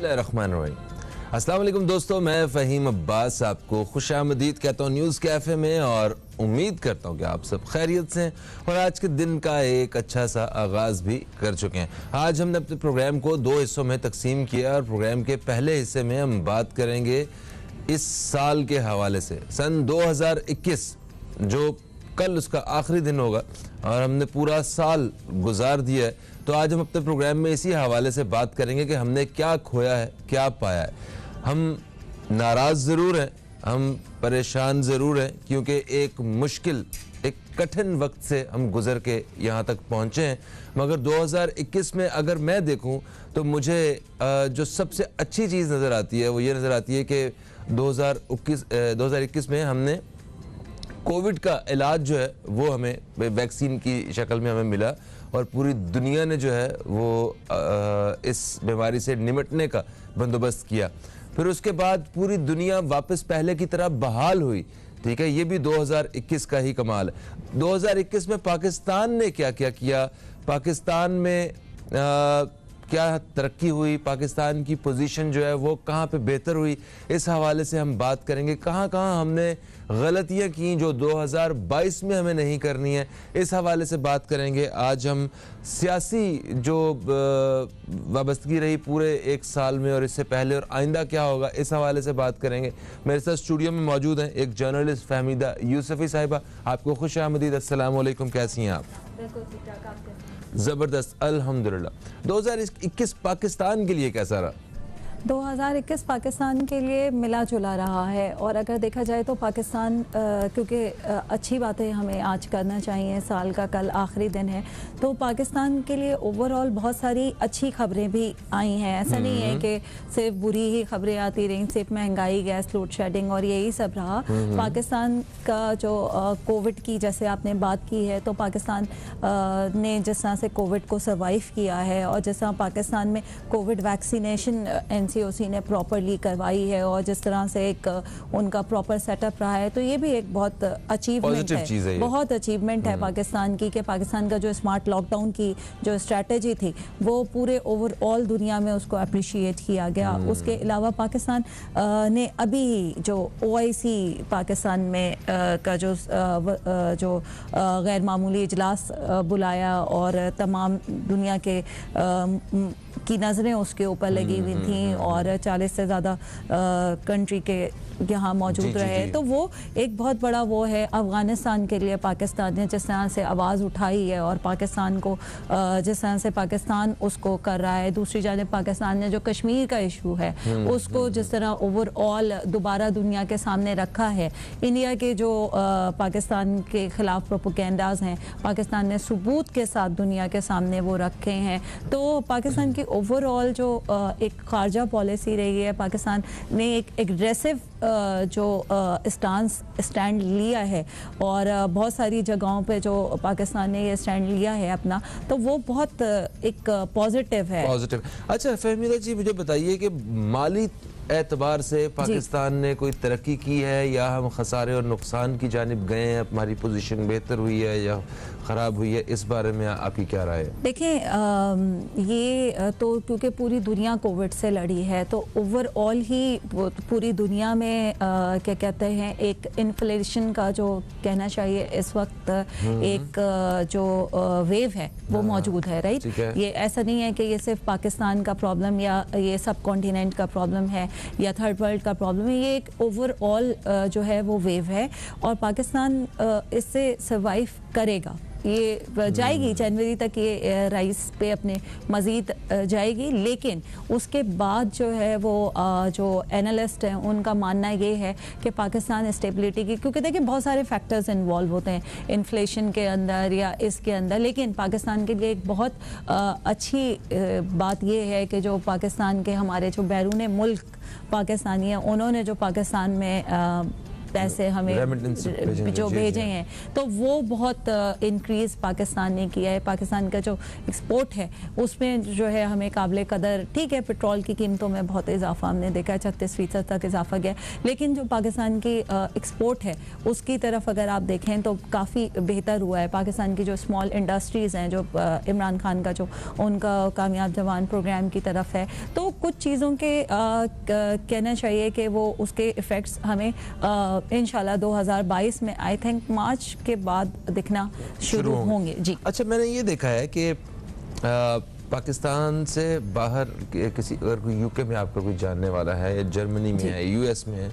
बिस्मिल्लाहिर्रहमानिर्रहीम। अस्सलाम वालेकुम दोस्तों, मैं फ़हीम अब्बास आपको खुशामदीद कहता हूँ न्यूज़ कैफ़े में और उम्मीद करता हूँ कि आप सब खैरियत से हैं और आज के दिन का एक अच्छा सा आगाज़ भी कर चुके हैं। आज हमने अपने प्रोग्राम को दो हिस्सों में तकसीम किया और प्रोग्राम के पहले हिस्से में हम बात करेंगे इस साल के हवाले से, सन 2021 जो कल उसका आखिरी दिन होगा और हमने पूरा साल गुजार दिया है, तो आज हम अपने प्रोग्राम में इसी हवाले से बात करेंगे कि हमने क्या खोया है, क्या पाया है। हम नाराज़ ज़रूर हैं, हम परेशान ज़रूर हैं, क्योंकि एक मुश्किल, एक कठिन वक्त से हम गुज़र के यहाँ तक पहुँचे हैं। मगर 2021 में अगर मैं देखूँ तो मुझे जो सबसे अच्छी चीज़ नज़र आती है वो ये नज़र आती है कि 2021 में हमने कोविड का इलाज जो है वो हमें वैक्सीन की शक्ल में हमें मिला और पूरी दुनिया ने जो है वो इस बीमारी से निपटने का बंदोबस्त किया। फिर उसके बाद पूरी दुनिया वापस पहले की तरह बहाल हुई। ठीक है, ये भी 2021 का ही कमाल है। 2021 में पाकिस्तान ने क्या क्या किया, पाकिस्तान में क्या तरक्की हुई, पाकिस्तान की पोजीशन जो है वो कहाँ पे बेहतर हुई, इस हवाले से हम बात करेंगे। कहाँ कहाँ हमने गलतियाँ की जो 2022 में हमें नहीं करनी है, इस हवाले से बात करेंगे। आज हम सियासी जो वाबस्तगी रही पूरे एक साल में और इससे पहले और आइंदा क्या होगा, इस हवाले से बात करेंगे। मेरे साथ स्टूडियो में मौजूद हैं एक जर्नलिस्ट फहमीदा यूसुफी साहिबा। आपको खुश आमदीद, अस्सलाम वालेकुम, कैसी हैं आप? ज़बरदस्त, अल्हम्दुलिल्लाह। 2021 पाकिस्तान के लिए कैसा रहा? 2021 पाकिस्तान के लिए मिला जुला रहा है और अगर देखा जाए तो पाकिस्तान क्योंकि अच्छी बातें हमें आज करना चाहिए, साल का कल आखिरी दिन है, तो पाकिस्तान के लिए ओवरऑल बहुत सारी अच्छी खबरें भी आई हैं। ऐसा नहीं है कि सिर्फ बुरी ही खबरें आती रहीं, सिर्फ महंगाई, गैस लोड शेडिंग और यही सब रहा। पाकिस्तान का जो कोविड की जैसे आपने बात की है, तो पाकिस्तान ने जिस तरह से कोविड को सर्वाइव किया है और जिस तरह पाकिस्तान में कोविड वैक्सीनेशन एनसीओसी ने प्रॉपरली करवाई है और जिस तरह से एक उनका प्रॉपर सेटअप रहा है, तो ये भी एक बहुत अचीवमेंट है, बहुत अचीवमेंट है पाकिस्तान की, कि पाकिस्तान का जो स्मार्ट लॉकडाउन की जो स्ट्रेटजी थी वो पूरे ओवरऑल दुनिया में उसको अप्रिशिएट किया गया। उसके अलावा पाकिस्तान ने अभी जो OIC पाकिस्तान में का जो गैर मामूली इजलास बुलाया और तमाम दुनिया के की नज़रें उसके ऊपर लगी हुई थी और 40 से ज़्यादा कंट्री के यहाँ मौजूद रहे, तो वो एक बहुत बड़ा वो है। अफ़गानिस्तान के लिए पाकिस्तान ने जिस तरह से आवाज़ उठाई है और पाकिस्तान को जिस तरह से पाकिस्तान उसको कर रहा है, दूसरी जानिब पाकिस्तान ने जो कश्मीर का इशू है उसको जिस तरह ओवरऑल दोबारा दुनिया के सामने रखा है, इंडिया के जो पाकिस्तान के ख़िलाफ़ प्रोपेगेंडाज हैं पाकिस्तान ने सबूत के साथ दुनिया के सामने वो रखे हैं। तो पाकिस्तान की ओवरऑल जो एक खारजा पॉलिसी रही है, पाकिस्तान ने एक एग्रेसिव जो स्टैंड लिया है और बहुत सारी जगहों पे जो पाकिस्तान ने ये स्टैंड लिया है अपना, तो वो बहुत एक पॉजिटिव है। पॉजिटिव। अच्छा फहमीदा जी, मुझे बताइए कि माली एतबार से पाकिस्तान ने कोई तरक्की की है या हम खसारे और नुकसान की जानिब गए हैं, हमारी पोजीशन बेहतर हुई है या ख़राब हुई है, इस बारे में आपकी क्या राय है? देखें, ये तो क्योंकि पूरी दुनिया कोविड से लड़ी है, तो ओवरऑल ही पूरी दुनिया में क्या कहते हैं, एक इन्फ्लेशन का जो कहना चाहिए इस वक्त एक जो वेव है वो मौजूद है, राइट? ये ऐसा नहीं है कि ये सिर्फ पाकिस्तान का प्रॉब्लम या ये सब कॉन्टिनेंट का प्रॉब्लम है या थर्ड वर्ल्ड का प्रॉब्लम है, ये एक ओवरऑल जो है वो वेव है और पाकिस्तान इससे सर्वाइव करेगा। ये जाएगी जनवरी तक, ये राइस पे अपने मज़ीद जाएगी, लेकिन उसके बाद जो है वो जो एनालिस्ट हैं उनका मानना ये है कि पाकिस्तान स्टेबिलिटी की, क्योंकि देखिए बहुत सारे फैक्टर्स इन्वॉल्व होते हैं इन्फ्लेशन के अंदर या इसके अंदर, लेकिन पाकिस्तान के लिए एक बहुत अच्छी बात ये है कि जो पाकिस्तान के हमारे जो बैरून मुल्क पाकिस्तानी हैं उन्होंने जो पाकिस्तान में पैसे हमें Remittances भेजेंगे, जो जी, भेजे जी। हैं, तो वो बहुत इंक्रीज पाकिस्तान ने किया है। पाकिस्तान का जो एक्सपोर्ट है उसमें जो है हमें काबिल कदर, ठीक है पेट्रोल की कीमतों में बहुत इजाफा हमने देखा है, 36% तक इजाफा गया, लेकिन जो पाकिस्तान की एक्सपोर्ट है उसकी तरफ अगर आप देखें तो काफ़ी बेहतर हुआ है। पाकिस्तान की जो स्मॉल इंडस्ट्रीज़ हैं, जो इमरान खान का जो उनका कामयाब जवान प्रोग्राम की तरफ है, तो कुछ चीज़ों के कहना चाहिए कि वो उसके इफ़ेक्ट्स हमें इंशाल्लाह 2022 में आई थिंक मार्च के बाद दिखना शुरू होंगे। जी अच्छा, मैंने ये देखा है कि पाकिस्तान से बाहर किसी अगर कोई यूके में आपका कोई जानने वाला है या जर्मनी में है, यूएस में है,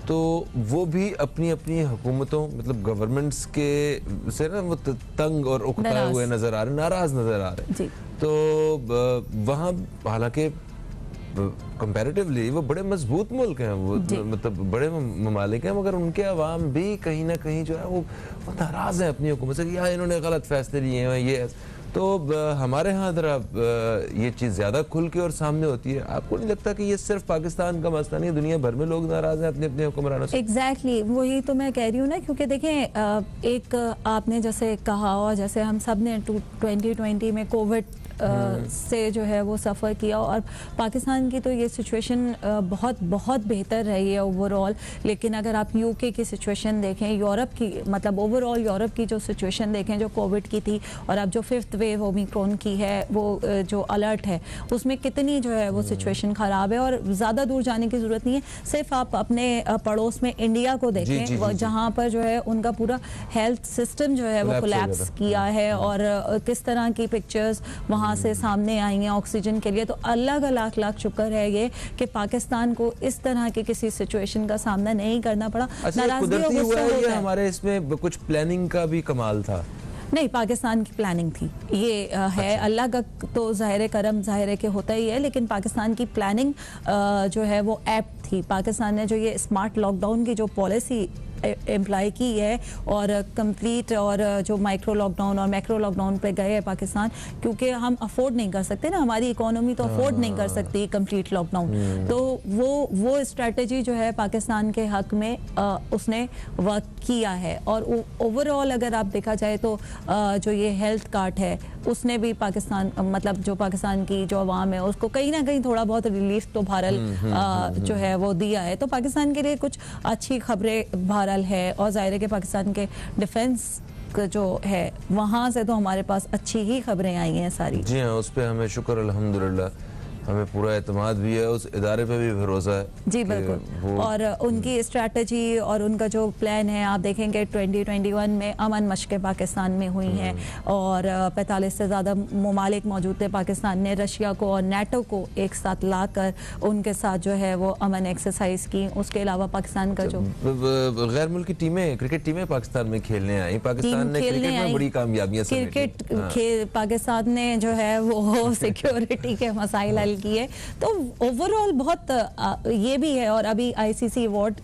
तो वो भी अपनी अपनी हुकूमतों मतलब गवर्नमेंट्स के से ना वो तंग और उकताए हुए नजर आ रहे, नाराज नजर आ रहे हैं। तो वहाँ हालांकि कंपैरेटिवली वो बड़े मजबूत मुल्क हैं, वो मतलब बड़े ममालिक हैं, मगर उनके अवाम भी कहीं ना कहीं जो है वो नाराज हैं अपनी हुकूमत से कि यार इन्होंने गलत फैसले लिए हैं ये। तो हमारे यहाँ जरा ये चीज़ ज़्यादा खुल के और सामने होती है। आपको नहीं लगता कि ये सिर्फ पाकिस्तान का मसला नहीं है, दुनिया भर में लोग नाराज हैं अपने अपने हुक्मरानों से? एग्जैक्टली वही तो मैं कह रही हूँ ना, क्योंकि देखें एक आपने जैसे कहा और जैसे हम सब ने 2020 में कोविड से जो है वो सफ़र किया, और पाकिस्तान की तो ये सिचुएशन बहुत बहुत बेहतर रही है ओवरऑल। लेकिन अगर आप यूके की सिचुएशन देखें, यूरोप की मतलब ओवरऑल यूरोप की जो सिचुएशन देखें जो कोविड की थी, और अब जो 5th वेव ओमिक्रॉन की है, वो जो अलर्ट है उसमें कितनी जो है वो सिचुएशन ख़राब है। और ज़्यादा दूर जाने की ज़रूरत नहीं है, सिर्फ आप अपने पड़ोस में इंडिया को देखें, जहाँ पर जो है उनका पूरा हेल्थ सिस्टम जो है वो कोलैप्स किया है, और किस तरह की पिक्चर्स वहाँ से सामने आई हैं ऑक्सीजन के लिए। तो अल्लाह का लाख लाख शुक्र है ये कि पाकिस्तान को इस तरह की किसी सिचुएशन का सामना नहीं करना पड़ा। कुदरती हुआ है ये, हमारे इसमें कुछ प्लानिंग का भी कमाल था? नहीं, पाकिस्तान की प्लानिंग थी ये है। अल्लाह का तो ज़ाहिर करम ज़ाहिर है कि होता ही है, लेकिन पाकिस्तान की प्लानिंग जो है वो ऐप्ट थी। पाकिस्तान ने जो ये स्मार्ट लॉकडाउन की जो पॉलिसी एम्प्लॉय की है, और कंप्लीट और जो माइक्रो लॉकडाउन और मैक्रो लॉकडाउन पे गए हैं पाकिस्तान, क्योंकि हम अफोर्ड नहीं कर सकते ना, हमारी इकोनॉमी तो अफोर्ड नहीं कर सकती कंप्लीट लॉकडाउन। तो वो स्ट्रेटजी जो है पाकिस्तान के हक में उसने वर्क किया है। और ओवरऑल अगर आप देखा जाए तो जो ये हेल्थ कार्ड है उसने भी पाकिस्तान मतलब जो पाकिस्तान की जो अवाम है उसको कहीं ना कहीं थोड़ा बहुत रिलीफ तो भारल जो है वो दिया है। तो पाकिस्तान के लिए कुछ अच्छी खबरें भारल है, और जाहिर है कि पाकिस्तान के डिफेंस जो है वहाँ से तो हमारे पास अच्छी ही खबरें आई हैं सारी। जी हाँ, उस पर हमें शुक्र अल्हम्दुलिल्लाह, हमें पूरा एतमाद भी है, उस इदारे पे भी भरोसा है। जी बिल्कुल। और उनकी स्ट्रैटेजी और उनका जो प्लान है, आप देखेंगे 2021 में अमन मशक़ें पाकिस्तान में हुई हैं, और 45 से ज़्यादा ममालिक मौजूद थे। पाकिस्तान ने रशिया को और नेटो को एक साथ लाकर उनके साथ जो है वो अमन एक्सरसाइज की। उसके अलावा पाकिस्तान का जो गैर मुल्की टीमें, क्रिकेट टीमें पाकिस्तान में खेलने आई, पाकिस्तान ने क्रिकेट में बड़ी कामयाबियां क्रिकेट पाकिस्तान ने जो है वो सिक्योरिटी के मसाइल हल किए। तो ओवरऑल बहुत ये भी है। और अभी आईसीसी अवार्ड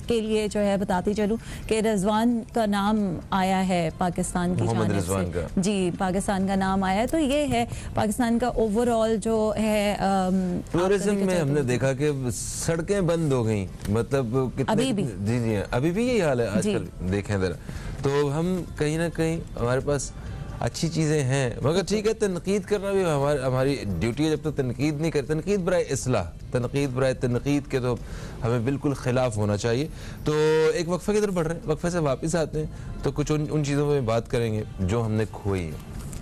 के लिए जो है बताती चलूं कि रिजवान का नाम आया है पाकिस्तान की जानिब से। जी, पाकिस्तान का नाम आया है। तो ये है पाकिस्तान का ओवरऑल जो है टूरिज्म में हमने देखा कि सड़कें बंद हो गई, मतलब कितने अभी भी जी अभी भी यही हाल है आजकल देखें जरा। तो हम कहीं ना कहीं हमारे पास अच्छी चीज़ें हैं, मगर ठीक है तनकीद करना भी हमारी ड्यूटी है। जब तक तनकीद नहीं करते, तनकीद बराए इस्लाह, तनकीद बराए तनकीद के तो हमें बिल्कुल खिलाफ होना चाहिए। तो एक वक्फे की तरफ बढ़ रहे हैं, वक्फे से वापस आते हैं तो कुछ उन चीज़ों में बात करेंगे जो हमने खोई है।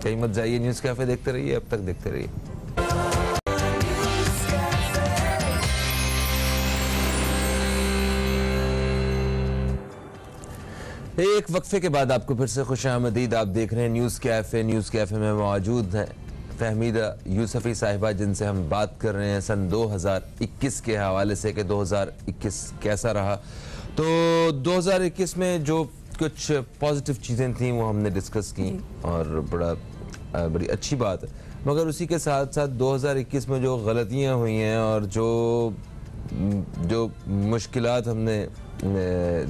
कहीं मत जाइए, न्यूज़ कैफ़े देखते रहिए, अब तक देखते रहिए। एक वक्फे के बाद आपको फिर से खुशामदीद। आप देख रहे हैं न्यूज़ कैफ़े। न्यूज़ कैफ़े में मौजूद हैं फहमीदा यूसुफी साहिबा, जिनसे हम बात कर रहे हैं सन 2021 के हवाले से कि 2021 कैसा रहा। तो 2021 में जो कुछ पॉजिटिव चीज़ें थीं वो हमने डिस्कस की, और बड़ी अच्छी बात है। मगर उसी के साथ साथ 2021 में जो गलतियाँ हुई हैं और जो मुश्किलात हमने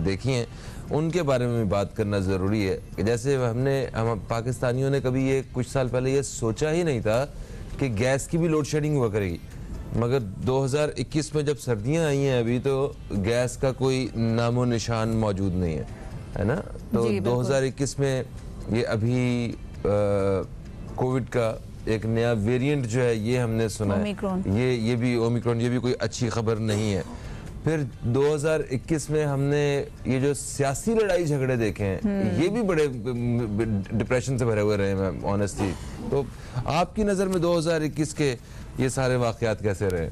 देखी हैं उनके बारे में भी बात करना ज़रूरी है। कि जैसे हम पाकिस्तानियों ने कभी ये कुछ साल पहले ये सोचा ही नहीं था कि गैस की भी लोड शेडिंग हुआ करेगी। मगर 2021 में जब सर्दियां आई हैं अभी तो गैस का कोई नामो निशान मौजूद नहीं है ना? तो जी, बिल्कुल। 2021 में ये अभी कोविड का एक नया वेरिएंट जो है ये हमने सुना ओमिक्रॉन। है, ये भी ओमिक्रॉन, ये भी कोई अच्छी खबर नहीं है। फिर 2021 में हमने ये जो सियासी लड़ाई झगड़े देखे हैं ये भी बड़े डिप्रेशन से भरे हुए रहे हैं ऑनेस्टली। तो आपकी नज़र में 2021 के ये सारे वाकयात कैसे रहे?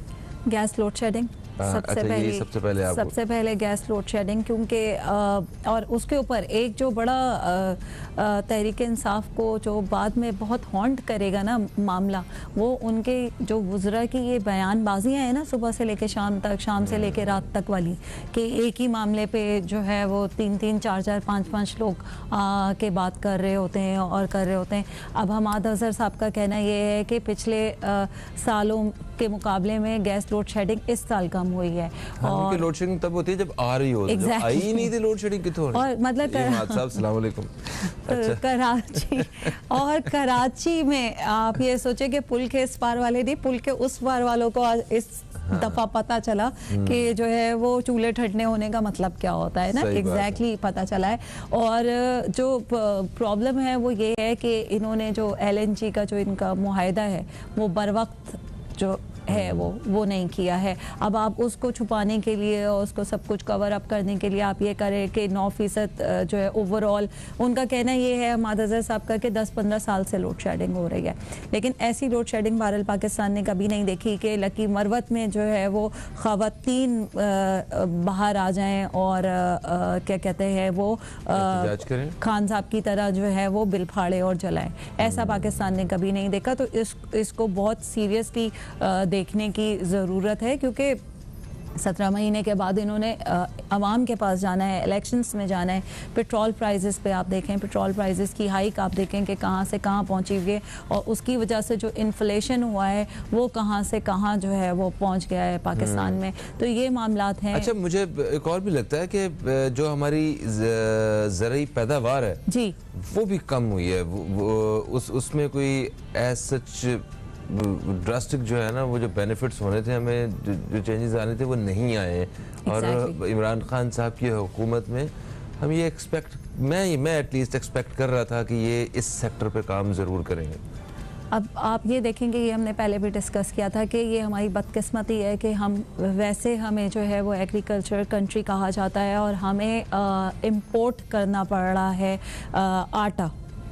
गैस लोड शेडिंग अच्छा, ये सबसे पहले आपको सबसे पहले गैस लोड शेडिंग, क्योंकि और उसके ऊपर एक जो बड़ा तहरीक इंसाफ को जो बाद में बहुत हॉन्ट करेगा ना मामला, वो उनके जो वुज़रा की ये बयानबाजियाँ हैं ना सुबह से लेके शाम तक, शाम से लेके रात तक वाली, कि एक ही मामले पे जो है वो 3-3, 4-4, 5-5 लोग के बात कर रहे होते हैं और कर रहे होते हैं। अब हमाद अजहर साहब का कहना ये है कि पिछले सालों के मुकाबले में गैस लोड शेडिंग इस साल कम हुई है। और लोड शेडिंग तब होती है जब आ रही हो, जब आई ही नहीं थी लोड शेडिंग कितों हो रही? और मतलब साहब सलाम अलैकुम। अच्छा। कराची और कराची में आप ये सोचे कि पुल के इस पार वाले नहीं, पुल के उस पार वालों को आज इस दफा पता चला कि जो है वो चूल्हे ठंडे होने का मतलब क्या होता है ना, एग्जैक्टली पता चला है। और जो प्रॉब्लम है वो ये है कि इन्होंने जो LNG का जो इनका मुआहदा है वो बर वक्त जो है वो नहीं किया है। अब आप उसको छुपाने के लिए और उसको सब कुछ कवर अप करने के लिए आप ये करें कि 9% जो है ओवरऑल, उनका कहना ये है हमाद अजहर साहब का कि 10-15 साल से लोड शेडिंग हो रही है। लेकिन ऐसी लोड शेडिंग बहरहाल पाकिस्तान ने कभी नहीं देखी कि लकी मरवत में जो है वो ख़वातीन बाहर आ जाएं और क्या कहते हैं वो खान साहब की तरह जो है वो बिल फाड़े और जलाएं। ऐसा पाकिस्तान ने कभी नहीं देखा। तो इसको बहुत सीरियसली देखने की ज़रूरत है, क्योंकि 17 महीने के बाद इन्होंने अवाम के पास जाना है, इलेक्शंस में जाना है। पेट्रोल प्राइसेस पे आप देखें, पेट्रोल प्राइसेस की हाइक आप देखें कि कहाँ से कहाँ पहुँची हुई है, और उसकी वजह से जो इन्फ्लेशन हुआ है वो कहाँ से कहाँ जो है वो पहुँच गया है पाकिस्तान में। तो ये मामलात हैं। अच्छा, मुझे एक और भी लगता है कि जो हमारी ज़रूरी पैदावार है जी वो भी कम हुई है। उसमें कोई ऐसा सच ड्रास्टिक जो है ना, वो जो बेनिफिट्स होने थे हमें, जो चेंजेस आने थे वो नहीं आए। और इमरान खान साहब की हुकूमत में हम ये मैं एटलीस्ट एक्सपेक्ट कर रहा था कि ये इस सेक्टर पे काम ज़रूर करेंगे। अब आप ये देखेंगे, ये हमने पहले भी डिस्कस किया था कि ये हमारी बदकिस्मती है कि हम वैसे हमें जो है वो एग्रीकल्चर कंट्री कहा जाता है और हमें इंपोर्ट करना पड़ रहा है आटा,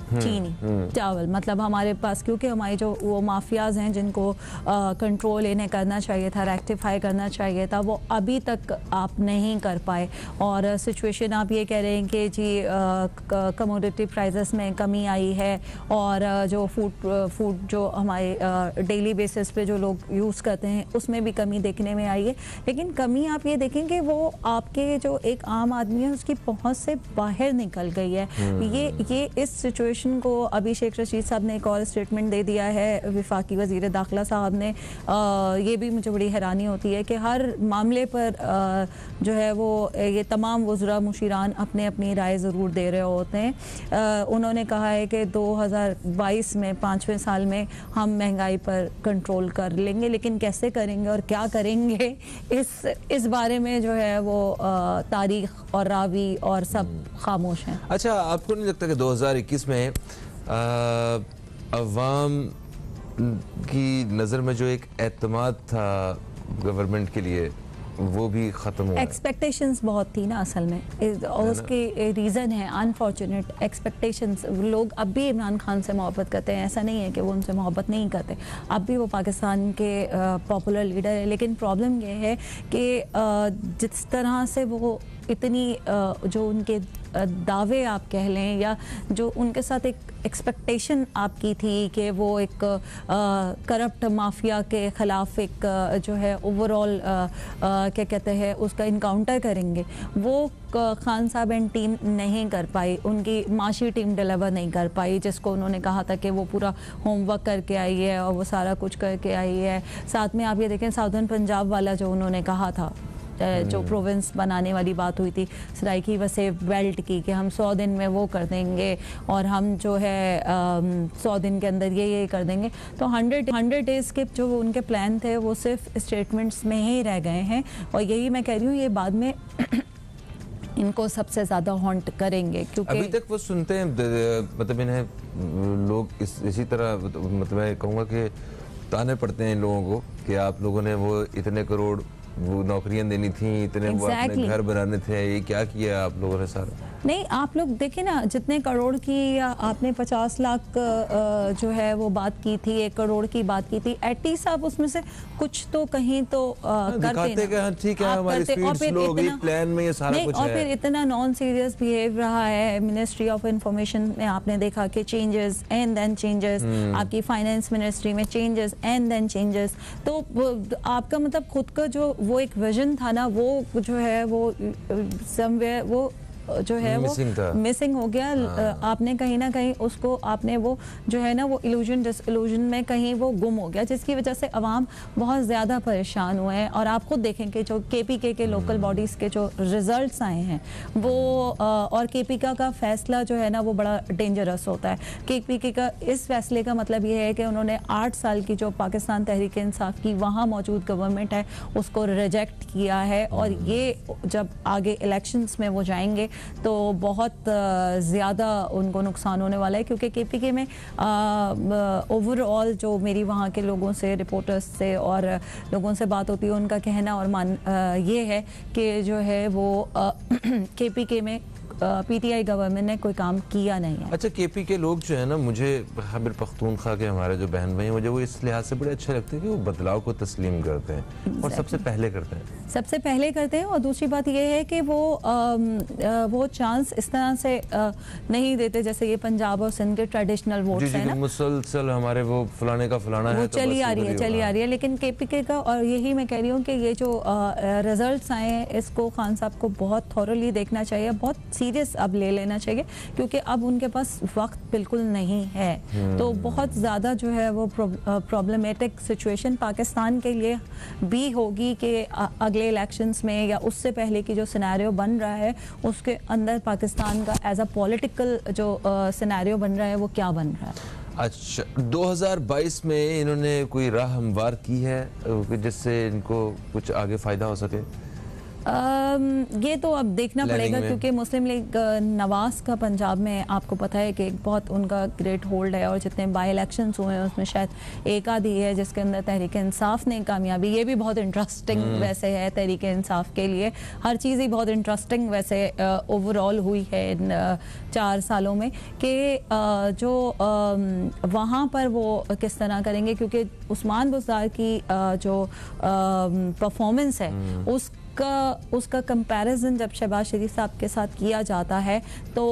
चीनी, चावल। मतलब हमारे पास, क्योंकि हमारे जो वो माफियाज हैं जिनको कंट्रोल इन्हें करना चाहिए था, रेक्टिफाई करना चाहिए था, वो अभी तक आप नहीं कर पाए। और सिचुएशन आप ये कह रहे हैं कि जी कमोडिटी प्राइसेस में कमी आई है और जो फूड जो हमारे डेली बेसिस पे जो लोग यूज़ करते हैं उसमें भी कमी देखने में आई है। लेकिन कमी आप ये देखेंगे वो आपके जो एक आम आदमी है उसकी पहुँच से बाहर निकल गई है। ये इस सिचुएशन को अभी शेख रशीद साहब ने एक और स्टेटमेंट दे दिया है, वफाकी वज़ीर दाखिला साहब ने। ये भी मुझे बड़ी हैरानी होती है कि हर मामले पर जो है वो ये तमाम वज़रा मुशीरान अपने अपनी राय ज़रूर दे रहे होते हैं। उन्होंने कहा है कि 2022 में 5वें साल में हम महंगाई पर कंट्रोल कर लेंगे, लेकिन कैसे करेंगे और क्या करेंगे इस बारे में जो है वो तारीख और रावी और सब खामोश हैं। अच्छा, आपको नहीं लगता कि 2021 में अवाम की नज़र में जो एक एतमाद था गवर्नमेंट के लिए वो भी ख़त्म हुआ? एक्सपेक्टेशंस बहुत थी ना असल में, और उसके रीज़न है अनफॉर्चुनेट एक्सपेक्टेशंस। लोग अब भी इमरान खान से मोहब्बत करते हैं, ऐसा नहीं है कि वो उनसे मोहब्बत नहीं करते, अब भी वो पाकिस्तान के पॉपुलर लीडर है। लेकिन प्रॉब्लम ये है कि जिस तरह से वो इतनी जो उनके दावे आप कह लें या जो उनके साथ एक एक्सपेक्टेशन आपकी थी कि वो एक करप्ट माफिया के ख़िलाफ़ एक जो है ओवरऑल क्या कहते हैं उसका इनकाउंटर करेंगे, वो खान साहब एंड टीम नहीं कर पाई। उनकी माशी टीम डिलीवर नहीं कर पाई, जिसको उन्होंने कहा था कि वो पूरा होमवर्क करके आई है और वो सारा कुछ करके आई है। साथ में आप ये देखें साउदर्न पंजाब वाला जो उन्होंने कहा था जो प्रोविंस बनाने वाली बात हुई थी सराइकी वसे बेल्ट की, कि हम 100 दिन में वो कर देंगे और हम जो है 100 दिन के अंदर ये कर देंगे। तो 100 डेज के जो उनके प्लान थे वो सिर्फ स्टेटमेंट्स में ही रह गए हैं, और यही मैं कह रही हूँ ये बाद में इनको सबसे ज़्यादा हॉन्ट करेंगे, क्योंकि अभी तक वो सुनते हैं, मतलब इन्हें लोग इसी तरह, मतलब मैं कहूँगा कि ताने पड़ते हैं इन लोगों को कि आप लोगों ने वो इतने करोड़ वो नौकरियां देनी थी, इतने वो अपने घर बनाने थे, ये क्या किया आप लोगों ने सारा? नहीं, आप लोग देखिए ना, जितने करोड़ की आपने 50 लाख जो है वो बात की थी, 1 करोड़ की बात की थी, एटलीस्ट आप उसमें से कुछ तो कहीं तो करते हैं, ठीक है हमारी स्पीड स्लो हो गई, प्लान में ये सारा कुछ है। और फिर इतना नॉन सीरियस बिहेव रहा है मिनिस्ट्री ऑफ इंफॉर्मेशन में, आपने देखा कि चेंजेस एंड देन चेंजेस, आपकी फाइनेंस मिनिस्ट्री में चेंजेस एंड देन चेंजेस। तो आपका मतलब खुद का जो वो एक विजन था ना, वो जो है वो समवेयर वो जो है वो मिसिंग हो गया। आपने कहीं ना कहीं उसको आपने वो जो है ना वो इल्यूजन डिसइल्यूजन में कहीं वो गुम हो गया, जिसकी वजह से अवाम बहुत ज़्यादा परेशान हुए हैं। और आप खुद देखें कि जो केपीके के लोकल बॉडीज़ के जो रिजल्ट्स आए हैं वो और केपीके का फैसला जो है ना वो बड़ा डेंजरस होता है। केपीके का इस फैसले का मतलब ये है कि उन्होंने 8 साल की जो पाकिस्तान तहरीक इंसाफ की वहाँ मौजूद गवर्नमेंट है उसको रिजेक्ट किया है, और ये जब आगे इलेक्शंस में वो जाएंगे तो बहुत ज़्यादा उनको नुकसान होने वाला है, क्योंकि केपीके में ओवरऑल जो मेरी वहाँ के लोगों से, रिपोर्टर्स से और लोगों से बात होती है, उनका कहना और ये है कि जो है वो केपीके में पीटीआई गवर्नमेंट ने कोई काम किया नहीं है। अच्छा, केपी के लोग जो है ना, मुझे खैबर पख्तूनख्वा के हमारे जो बहन भाई हैं, मुझे वो इस लिहाज से बड़े अच्छे लगते हैं कि वो बदलाव को तस्लीम करते हैं और सबसे पहले करते हैं। और दूसरी बात ये है कि वो चांस इस तरह से नहीं देते जैसे ये पंजाब और सिंध के ट्रेडिशनल वोट्स हैं ना, मुसलसल हमारे वो फलाने का फलाना है, वो चली आ रही है। लेकिन केपीके का, और यही मैं कह रही हूँ कि ये जो रिजल्ट्स आए हैं इसको खान साहब को बहुत थॉरली देखना चाहिए, बहुत सीरियस अब ले लेना चाहिए, क्योंकि अब उनके पास वक्त बिल्कुल नहीं है। तो बहुत ज़्यादा जो है वो प्रॉब्लमेटिक सिचुएशन पाकिस्तान के लिए भी होगी कि अगले इलेक्शंस में या उससे पहले की जो सिनेरियो बन रहा है उसके अंदर पाकिस्तान का एज अ पॉलिटिकल जो सिनेरियो बन रहा है वो क्या बन रहा है। अच्छा, 2022 में इन्होंने कोई राह हमवार की है जिससे इनको कुछ आगे फ़ायदा हो सके? ये तो अब देखना पड़ेगा, क्योंकि मुस्लिम लीग नवाज का पंजाब में आपको पता है कि एक बहुत उनका ग्रेट होल्ड है, और जितने बाई इलेक्शंस हुए हैं उसमें शायद एक आधी है जिसके अंदर तहरीक इंसाफ ने कामयाबी, ये भी बहुत इंटरेस्टिंग वैसे है तहरीक इंसाफ के लिए, हर चीज़ ही बहुत इंटरेस्टिंग वैसे ओवरऑल हुई है इन 4 सालों में, कि जो वहाँ पर वो किस तरह करेंगे, क्योंकि उस्मान बुज़दार की जो परफॉर्मेंस है उसका कंपैरिजन जब शहबाज शरीफ साहब के साथ किया जाता है तो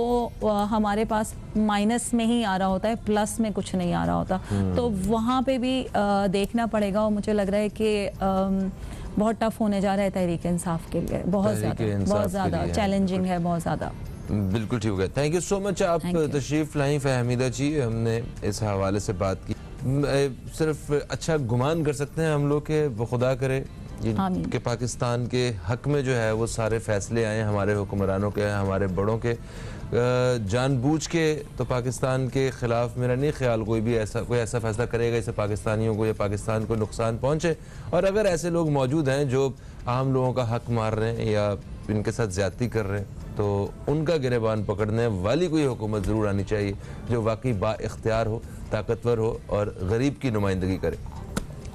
हमारे पास माइनस में ही आ रहा होता है, प्लस में कुछ नहीं आ रहा होता। तो वहाँ पे भी देखना पड़ेगा, और मुझे लग रहा है कि बहुत टफ होने जा रहा है तहरीक इंसाफ के लिए, बहुत ज़्यादा चैलेंजिंग है, बहुत ज़्यादा। बिल्कुल ठीक है। थैंक यू सो मच, आप तशरीफ लाई फहमीदा जी। हमने इस हवाले से बात की, सिर्फ अच्छा गुमान कर सकते हैं हम लोग के वो खुदा करे कि पाकिस्तान के हक में जो है वो सारे फैसले आए हमारे हुक्मरानों के, हमारे बड़ों के, जानबूझ के तो पाकिस्तान के ख़िलाफ़ मेरा नहीं ख्याल कोई ऐसा फैसला करेगा इससे पाकिस्तानियों को या पाकिस्तान को नुकसान पहुँचे। और अगर ऐसे लोग मौजूद हैं जो आम लोगों का हक मार रहे हैं या इनके साथ ज़्यादती कर रहे हैं, तो उनका गिरेबान पकड़ने वाली कोई हुकूमत ज़रूर आनी चाहिए जो वाकई बाइख्तियार हो, ताकतवर हो और गरीब की नुमाइंदगी करे।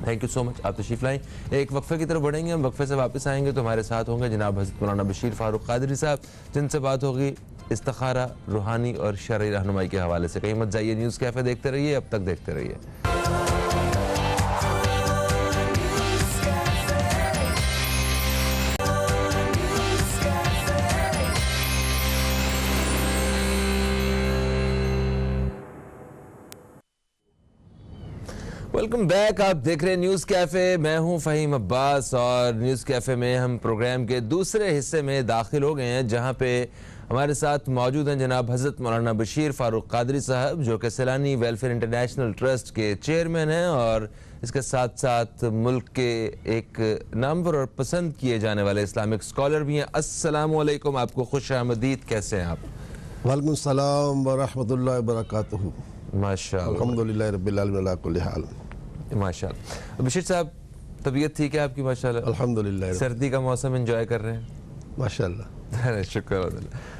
थैंक यू सो मच, आप तशरीफ लाएँ। एक वक्फे की तरफ बढ़ेंगे, हम वक्फे से वापस आएंगे तो हमारे साथ होंगे जनाब हज़रत मौलाना बशीर फ़ारूक क़ादरी साहब, जिनसे बात होगी इस्तिखारा, रूहानी और शरई रहनुमाई के हवाले से। कहीं मत जाइए, न्यूज़ कैफ़े देखते रहिए, अब तक देखते रहिए। वेलकम बैक, आप देख रहे हैं न्यूज़ कैफ़े। मैं हूं फ़हीम अब्बास और न्यूज़ कैफ़े में हम प्रोग्राम के दूसरे हिस्से में दाखिल हो गए हैं, जहां पे हमारे साथ मौजूद हैं जनाब हज़रत मौलाना बशीर फ़ारूक क़ादरी साहब, जो कि सैलानी वेलफेयर इंटरनेशनल ट्रस्ट के चेयरमैन हैं और इसके साथ साथ मुल्क के एक नामवर और पसंद किए जाने वाले इस्लामिक स्कॉलर भी हैं। अस्सलामु अलैकुम, आपको खुश आमदीद, कैसे हैं आप? वालेकुम सलाम व रहमतुल्लाहि व बरकातुहू। माशाअल्लाह, अल्हम्दुलिल्लाह रब्बिल आलमीन अला कुल्ली हाल। माशाअल्लाह। बशीर साहब, तबीयत ठीक है आपकी? माशाअल्लाह, अल्हम्दुलिल्लाह। सर्दी का मौसम एंजॉय कर रहे हैं? माशाअल्लाह। शुक्र।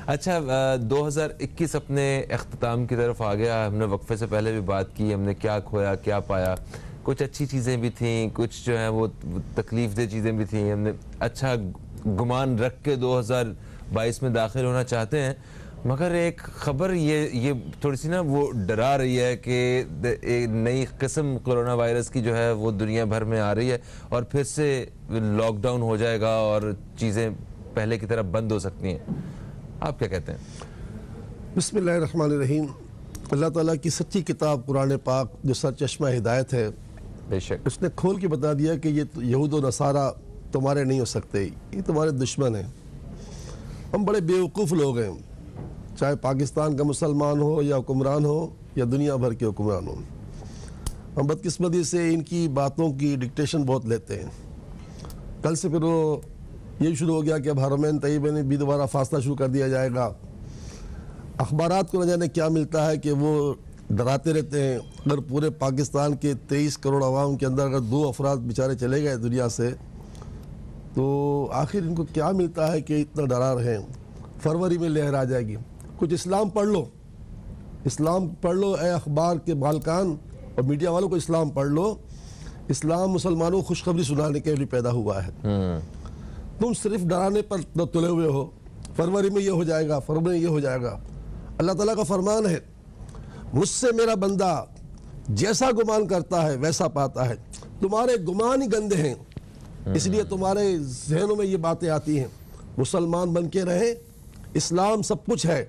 अच्छा, 2021 अपने अख्ताम की तरफ आ गया। हमने वक्फे से पहले भी बात की, हमने क्या खोया क्या पाया। कुछ अच्छी चीज़ें भी थीं, कुछ जो है वो तकलीफ दह चीज़ें भी थीं। हमने अच्छा गुमान रख के 2022 में दाखिल होना चाहते हैं, मगर एक ख़बर ये थोड़ी सी ना वो डरा रही है कि एक नई किस्म कोरोना वायरस की जो है वो दुनिया भर में आ रही है और फिर से लॉकडाउन हो जाएगा और चीज़ें पहले की तरह बंद हो सकती हैं। आप क्या कहते हैं? बिस्मिल्लाहिर्रहमानिर्रहीम। अल्लाह ताला की सच्ची किताब कुरान पाक जो सरचश्मा हिदायत है, बेशक उसने खोल के बता दिया कि ये यहूद व नसारा तुम्हारे नहीं हो सकते, ये तुम्हारे दुश्मन हैं। हम बड़े बेवकूफ़ लोग हैं, चाहे पाकिस्तान का मुसलमान हो या हुक्मरान हो या दुनिया भर के हुक्मरान हो। हम बदकिस्मती से इनकी बातों की डिक्टेशन बहुत लेते हैं। कल से फिर वो ये शुरू हो गया कि अब हरमैन तैयबा में भी दोबारा फासला शुरू कर दिया जाएगा। अखबारात को न जाने क्या मिलता है कि वो डराते रहते हैं। अगर पूरे पाकिस्तान के 23 करोड़ आवाम के अंदर अगर 2 अफराद बेचारे चले गए दुनिया से, तो आखिर इनको क्या मिलता है कि इतना डरा रहे हैं। फरवरी में लहर आ जाएगी। कुछ इस्लाम पढ़ लो, इस्लाम पढ़ लो ए अखबार के मालकान और मीडिया वालों को, इस्लाम पढ़ लो। इस्लाम मुसलमानों को खुशखबरी सुनाने के लिए पैदा हुआ है। तुम सिर्फ डराने पर तुले हुए हो। फरवरी में ये हो जाएगा, फरवरी में ये हो जाएगा। अल्लाह ताला का फरमान है, मुझसे मेरा बंदा जैसा गुमान करता है वैसा पाता है। तुम्हारे गुमान ही गंदे हैं, इसलिए तुम्हारे जहनों में ये बातें आती हैं। मुसलमान बन के रहे, इस्लाम सब कुछ है।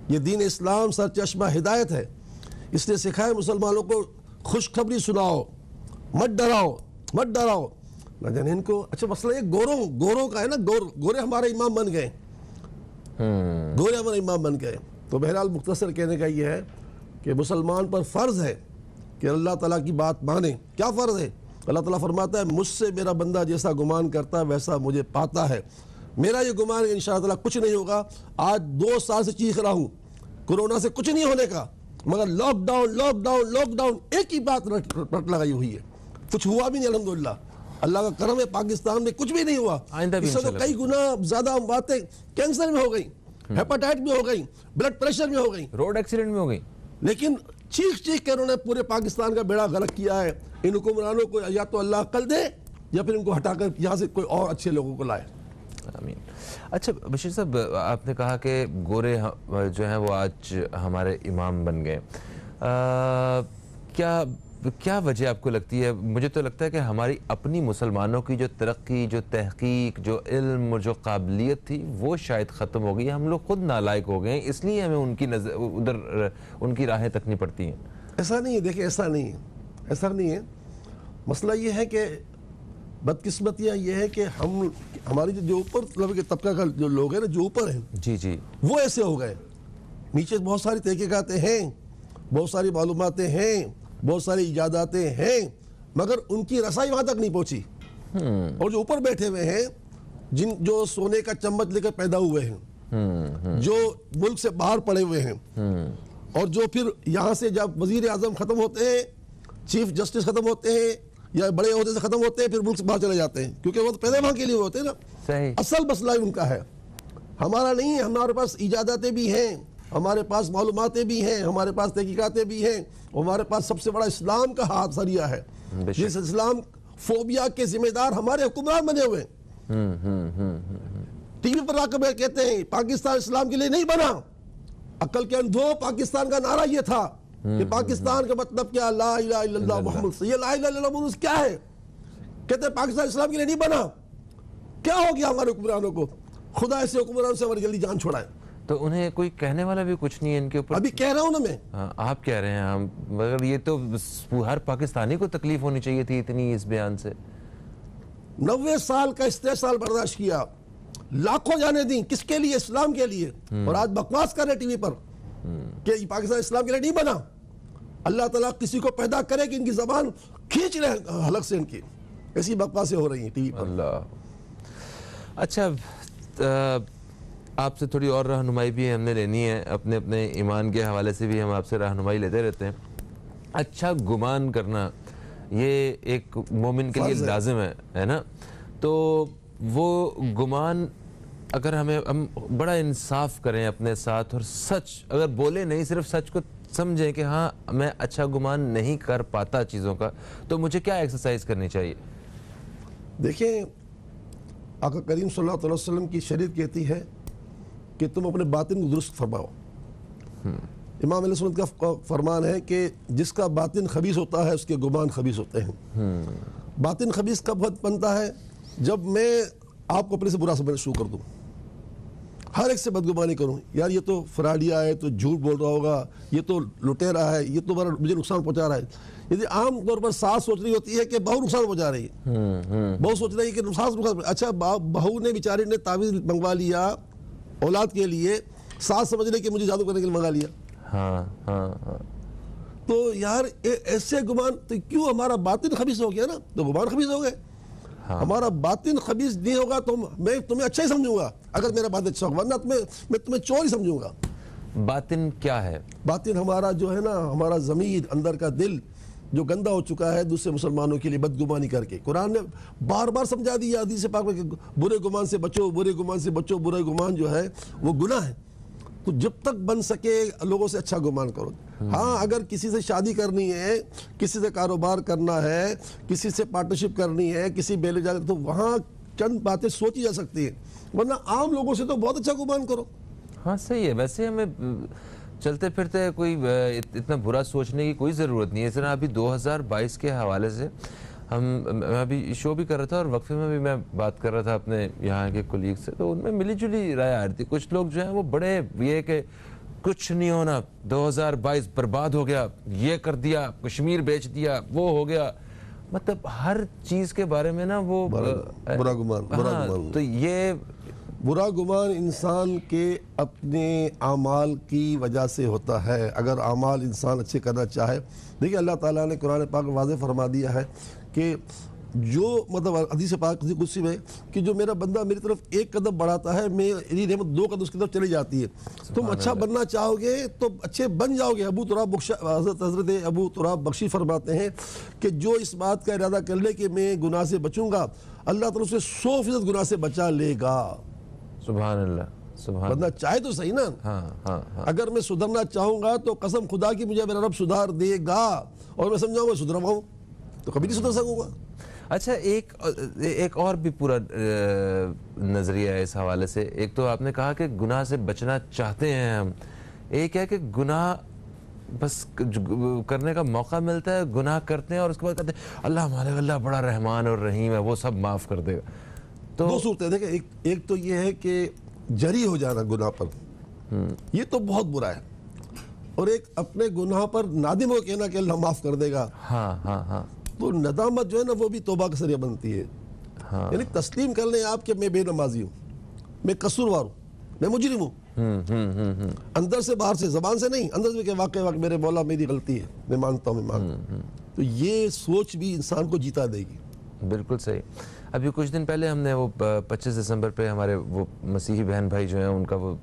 ये दीन इस्लाम सरचश्मा हिदायत है। इसने सिखाया मुसलमानों को खुशखबरी सुनाओ, मत डराओ, मत डराओ। न जाने इनको, अच्छा मसला ये गोरों का है ना। गोरे हमारे इमाम बन गए, गोरे हमारे इमाम बन गए। तो बहरहाल मुख्तसर कहने का ये है कि मुसलमान पर फ़र्ज़ है कि अल्लाह ताला की बात माने। क्या फ़र्ज़ है? अल्लाह ताला फरमाता है, मुझसे मेरा बंदा जैसा गुमान करता है वैसा मुझे पाता है। मेरा ये गुमान है इंशाअल्लाह ताला कुछ नहीं होगा। आज 2 साल से चीख रहा हूँ कोरोना से कुछ नहीं होने का, मगर लॉकडाउन लॉकडाउन लॉकडाउन एक ही बात रट लगाई हुई है। कुछ हुआ भी नहीं अल्हम्दुलिल्लाह। अल्लाह का करम है, पाकिस्तान में कुछ भी नहीं हुआ। इससे तो कई गुना ज्यादा बातें कैंसर में हो गई, हेपेटाइट में हो गई, ब्लड प्रेशर में हो गई, रोड एक्सीडेंट में हो गई। लेकिन चीख चीख कर उन्होंने पूरे पाकिस्तान का बेड़ा गर्क किया है। इन हुक्मरानों को या तो अल्लाह अक्ल दे या फिर इनको हटाकर यहाँ से कोई और अच्छे लोगों को लाए। आमीन। अच्छा बशीर साहब, आपने कहा कि गोरे जो हैं वो आज हमारे इमाम बन गए। क्या वजह आपको लगती है? मुझे तो लगता है कि हमारी अपनी मुसलमानों की जो तरक्की, जो तहकीक, जो इल्म, जो काबिलियत थी वो शायद ख़त्म हो गई। हम लोग खुद नालायक हो गए हैं, इसलिए हमें उनकी नज़र उधर उनकी राहें तकनी पड़ती हैं। ऐसा नहीं है, देखिए ऐसा नहीं है, ऐसा नहीं है। मसला ये है कि बदकिस्मतियाँ ये है कि हमारी जो ऊपर मतलब के तबका का जो लोग हैं ना, जो ऊपर हैं, जी जी, वो ऐसे हो गए। नीचे बहुत सारी तहकीकातें हैं, बहुत सारी मालूमातें हैं, बहुत सारी इजादातें हैं, मगर उनकी रसाई वहाँ तक नहीं पहुँची। और जो ऊपर बैठे हुए हैं, जो सोने का चम्मच लेकर पैदा हुए हैं, जो मुल्क से बाहर पड़े हुए हैं, और जो फिर यहाँ से जब वजीर आजम ख़त्म होते हैं, चीफ जस्टिस ख़त्म होते हैं या बड़े ओहदे से ख़त्म होते हैं, फिर मुल्क से बाहर चले जाते हैं, क्योंकि वो तो पैदा वहाँ के लिए होते हैं ना। सही। असल मसला उनका है, हमारा नहीं है। हमारे पास इजादातें भी हैं, हमारे पास मालूमातें भी हैं, हमारे पास तहकीकातें भी हैं, हमारे पास सबसे बड़ा इस्लाम का हाथ सरिया है। जिस इस्लाम फोबिया के जिम्मेदार हमारे हुक्मरान बने हुए हैं। टीवी पर आकर कहते हैं पाकिस्तान इस्लाम के लिए नहीं बना। अकल के अंधो, पाकिस्तान का नारा ये था कि पाकिस्तान का मतलब क्या, ला इलाहा इल्लल्लाह मुहम्मद। ये ला इलाहा इल्लल्लाह मुहम्मद क्या है? कहते हैं पाकिस्तान इस्लाम के लिए नहीं बना। क्या हो गया हमारे हुक्मरानों को? खुदा ऐसे हुक्मरान से हमारी जल्दी जान छोड़ाए। तो उन्हें कोई कहने वाला भी कुछ नहीं है इनके ऊपर। अभी कह रहा हूं ना मैं। हाँ, आप कह रहे हैं हम, मगर ये तो हर पाकिस्तानी को तकलीफ होनी चाहिए थी इतनी इस बयान से। 90 साल का इस्तेसाल बर्दाश्त किया, लाखों जाने दी, किसके लिए? इस्लाम के लिए। और आज बकवास कर रहे टीवी पर कि पाकिस्तान इस्लाम के लिए नहीं बना। अल्लाह ताला किसी को पैदा करे कि इनकी जबान खींच रहे हैं हलक से, इनकी ऐसी बकवासें हो रही हैं टीवी पर। अल्लाह। अच्छा, आपसे थोड़ी और रहनुमाई भी हमने लेनी है, अपने अपने ईमान के हवाले से भी हम आपसे रहनुमाई लेते रहते हैं। अच्छा गुमान करना ये एक मोमिन के लिए फर्ज है। लाजिम है ना? तो वो गुमान अगर हम बड़ा इंसाफ करें अपने साथ और सच अगर बोले नहीं, सिर्फ सच को समझें कि हाँ मैं अच्छा गुमान नहीं कर पाता चीज़ों का, तो मुझे क्या एक्सरसाइज करनी चाहिए? देखिए, आका करीम सल्लल्लाहु अलैहि वसल्लम की शरीयत कहती है कि तुम अपने बातिन को दुरुस्त फरमाओ। इमाम अहले सुन्नत का फरमान है कि जिसका बातिन खबीस होता है उसके गुमान खबीस होते हैं। बातिन खबीस कब बनता है? जब मैं आपको अपने से बुरा समझना शुरू कर दूं, हर एक से बदगुमानी करूं, यार ये तो फराडिया है, तो झूठ बोल रहा होगा, ये तो लुटेरा है, ये तो मुझे नुकसान पहुंचा रहा है। यदि आम तौर पर सास सोच रही होती है कि बहू नुकसान पहुंचा रही है, बहू सोच रही है कि नुकसान, अच्छा बहू ने बेचारी ने तावीज़ मंगवा लिया औलाद के लिए, सास समझ रही कि मुझे जादू करने के लिए मंगा लिया। हाँ हाँ हाँ। तो यार ऐसे गुमान, तो क्यों हमारा बातिन खबीस हो गया ना, तो गुमान खबीस हो गए। हाँ। हमारा बातिन खबीस नहीं होगा तो मैं तुम्हें अच्छा ही समझूंगा, अगर मेरा बातिन अच्छा होगा, वरना मैं तुम्हें चोर ही समझूंगा। बातिन क्या है? बातिन हमारा जो है ना, हमारा ज़मीर, अंदर का दिल जो गंदा हो चुका है दूसरे मुसलमानों के लिए बदगुमानी करके। कुरान ने बार बार समझा दिया हदीस पाक में कि बुरे गुमान से बचो, बुरे गुमान से बचो, बुरे गुमान जो है वो गुनाह है। तो जब तक बन सके लोगों से अच्छा गुमान करो। हाँ, अगर किसी से शादी करनी है, किसी से कारोबार करना है, किसी से पार्टनरशिप करनी है, किसी बेले जा, तो वहाँ चंद बातें सोची जा सकती है, वरना आम लोगों से तो बहुत अच्छा गुमान करो। हाँ सही है। वैसे हमें चलते फिरते कोई इतना बुरा सोचने की कोई ज़रूरत नहीं है। इस तरह अभी 2022 के हवाले से मैं अभी शो भी कर रहा था और वक्फे में भी मैं बात कर रहा था अपने यहाँ के कोलीग से, तो उनमें मिली जुली राय आ रही थी। कुछ लोग जो हैं वो बड़े ये कि कुछ नहीं होना, 2022 बर्बाद हो गया, ये कर दिया, कश्मीर बेच दिया, वो हो गया, मतलब हर चीज़ के बारे में ना वो बुरा गुमान। तो ये बुरा गुमान इंसान के अपने आमाल की वजह से होता है। अगर आमाल इंसान अच्छे करना चाहे, देखिए अल्लाह ताला ने कुरान पाक में वाज़ेह फरमा दिया है कि जो मतलब हदीस पाक कुदसी में कि जो मेरा बंदा मेरी तरफ एक कदम बढ़ाता है, मेरी रहमत 2 कदम उसकी तरफ चली जाती है। तुम अच्छा बनना चाहोगे तो अच्छे बन जाओगे। हज़रत अबू तुराब बख्शी फरमाते हैं कि जो इस बात का इरादा कर ले कि मैं गुनाह से बचूंगा, अल्लाह ताला उसे 100% गुनाह से बचा लेगा। सुभान अल्लाह, सुभान। बंदा चाहे तो सही ना। हाँ हाँ हाँ। अगर मैं सुधरना चाहूंगा तो कसम खुदा की मुझे मेरा रब सुधार देगा, और मैं समझाऊंगा सुधर पाऊँ तो कभी नहीं सुधर सकूंगा। अच्छा, एक और भी पूरा नज़रिया है इस हवाले से। एक तो आपने कहा कि गुनाह से बचना चाहते हैं हम, एक है कि गुनाह बस करने का मौका मिलता है, गुनाह करते हैं और उसके बाद कहते हैं अल्लाह हमारे, अल्लाह बड़ा रहमान और रहीम है, वो सब माफ़ कर देगा। तो 2 सूरतें देखिए, एक तो ये है कि जरी हो जाना गुनाह पर, ये तो बहुत बुरा है, और एक अपने गुनाह पर नादिम हो कहना कि अल्लाह माफ़ कर देगा। हाँ हाँ हाँ। तो नदामत जो है ना वो भी तौबा का जरिया बनती है। हाँ। यानी तस्लीम कर लें आप कि मैं बेनमाजी हूँ, मैं कसूरवार हूँ, मैं मुजरिम हूँ, अंदर से बाहर से, जबान से नहीं, अंदर से कि वाकई मेरे मौला मेरी गलती है, मैं मानता हूँ, मैं मानता हूँ। तो ये सोच भी इंसान को जीता देगी। बिल्कुल सही। अभी कुछ दिन पहले हमने वो 25 दिसंबर पे हमारे वो मसीही बहन भाई जो हैं उनका वो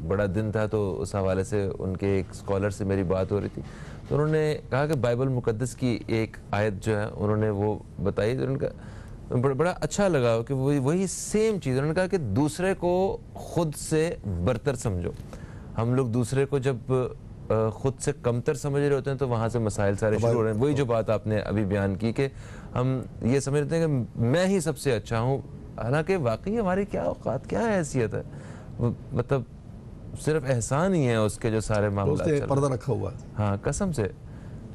बड़ा दिन था, तो उस हवाले से उनके एक स्कॉलर से मेरी बात हो रही थी, तो उन्होंने कहा कि बाइबल मुकद्दस की एक आयत जो है उन्होंने वो बताई, तो उनका बड़ा अच्छा लगा कि वही सेम चीज़ उन्होंने कहा कि दूसरे को खुद से बरतर समझो। हम लोग दूसरे को जब खुद से कमतर समझ रहे होते हैं तो वहाँ से मसाइल सारे शुरू हो रहे हैं। वही जो बात आपने अभी बयान की कि हम ये समझते हैं कि मैं ही सबसे अच्छा हूँ, हालांकि वाकई हमारी क्या औकात, क्या हैसियत है, मतलब सिर्फ एहसान ही है उसके जो सारे मामले पर्दा रखा हुआ है। हाँ, कसम से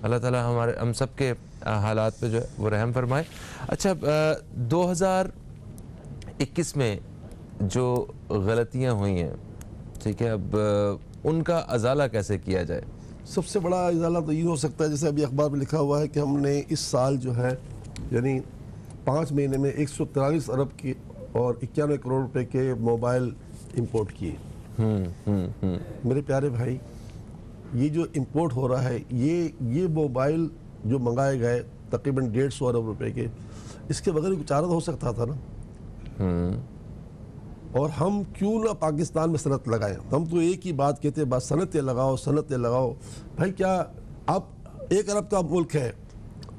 अल्लाह ताला हम सब के हालात पे जो है वो रहम फरमाए। अच्छा, 2021 में जो गलतियाँ हुई हैं, ठीक है, अब उनका अजाला कैसे किया जाए? सबसे बड़ा इजाला तो ये हो सकता है, जैसे अभी अखबार में लिखा हुआ है कि हमने इस साल जो है यानी 5 महीने में 143 अरब की और 91 करोड़ रुपए के मोबाइल इंपोर्ट किए। मेरे प्यारे भाई, ये जो इंपोर्ट हो रहा है, ये मोबाइल जो मंगाए गए तकरीबन 150 अरब रुपए के, इसके बगैर गुजारा हो सकता था ना। और हम क्यों ना पाकिस्तान में सनत लगाएं? हम तो एक ही बात कहते हैं, बस सनतें लगाओ, सनतें लगाओ। भाई क्या आप 1 अरब का मुल्क है,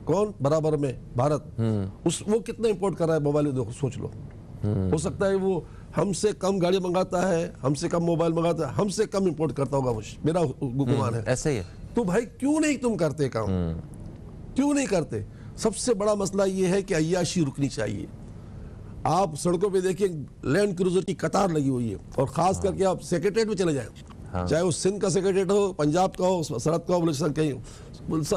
कौन बराबर में भारत, वो कितना इंपोर्ट कर रहा है मोबाइल, देखो सोच लो। हो सकता है वो हमसे कम गाड़ी मंगाता है, हमसे कम मोबाइल मंगाता है, हमसे कम इंपोर्ट करता होगा, मेरा गुमान है। ऐसे ही है। तो भाई क्यों नहीं तुम करते काम, क्यों नहीं करते? सबसे बड़ा मसला ये है कि अय्याशी रुकनी चाहिए। आप सड़कों पे देखिए लैंड क्रूजर की कतार लगी हुई है, और खास करके आप सेक्रेटरीट में चले जाएं, चाहे वो सिंध का सेक्रेटरीट हो, पंजाब का हो, सरहद का हो, बलूचिस्तान कहीं हो,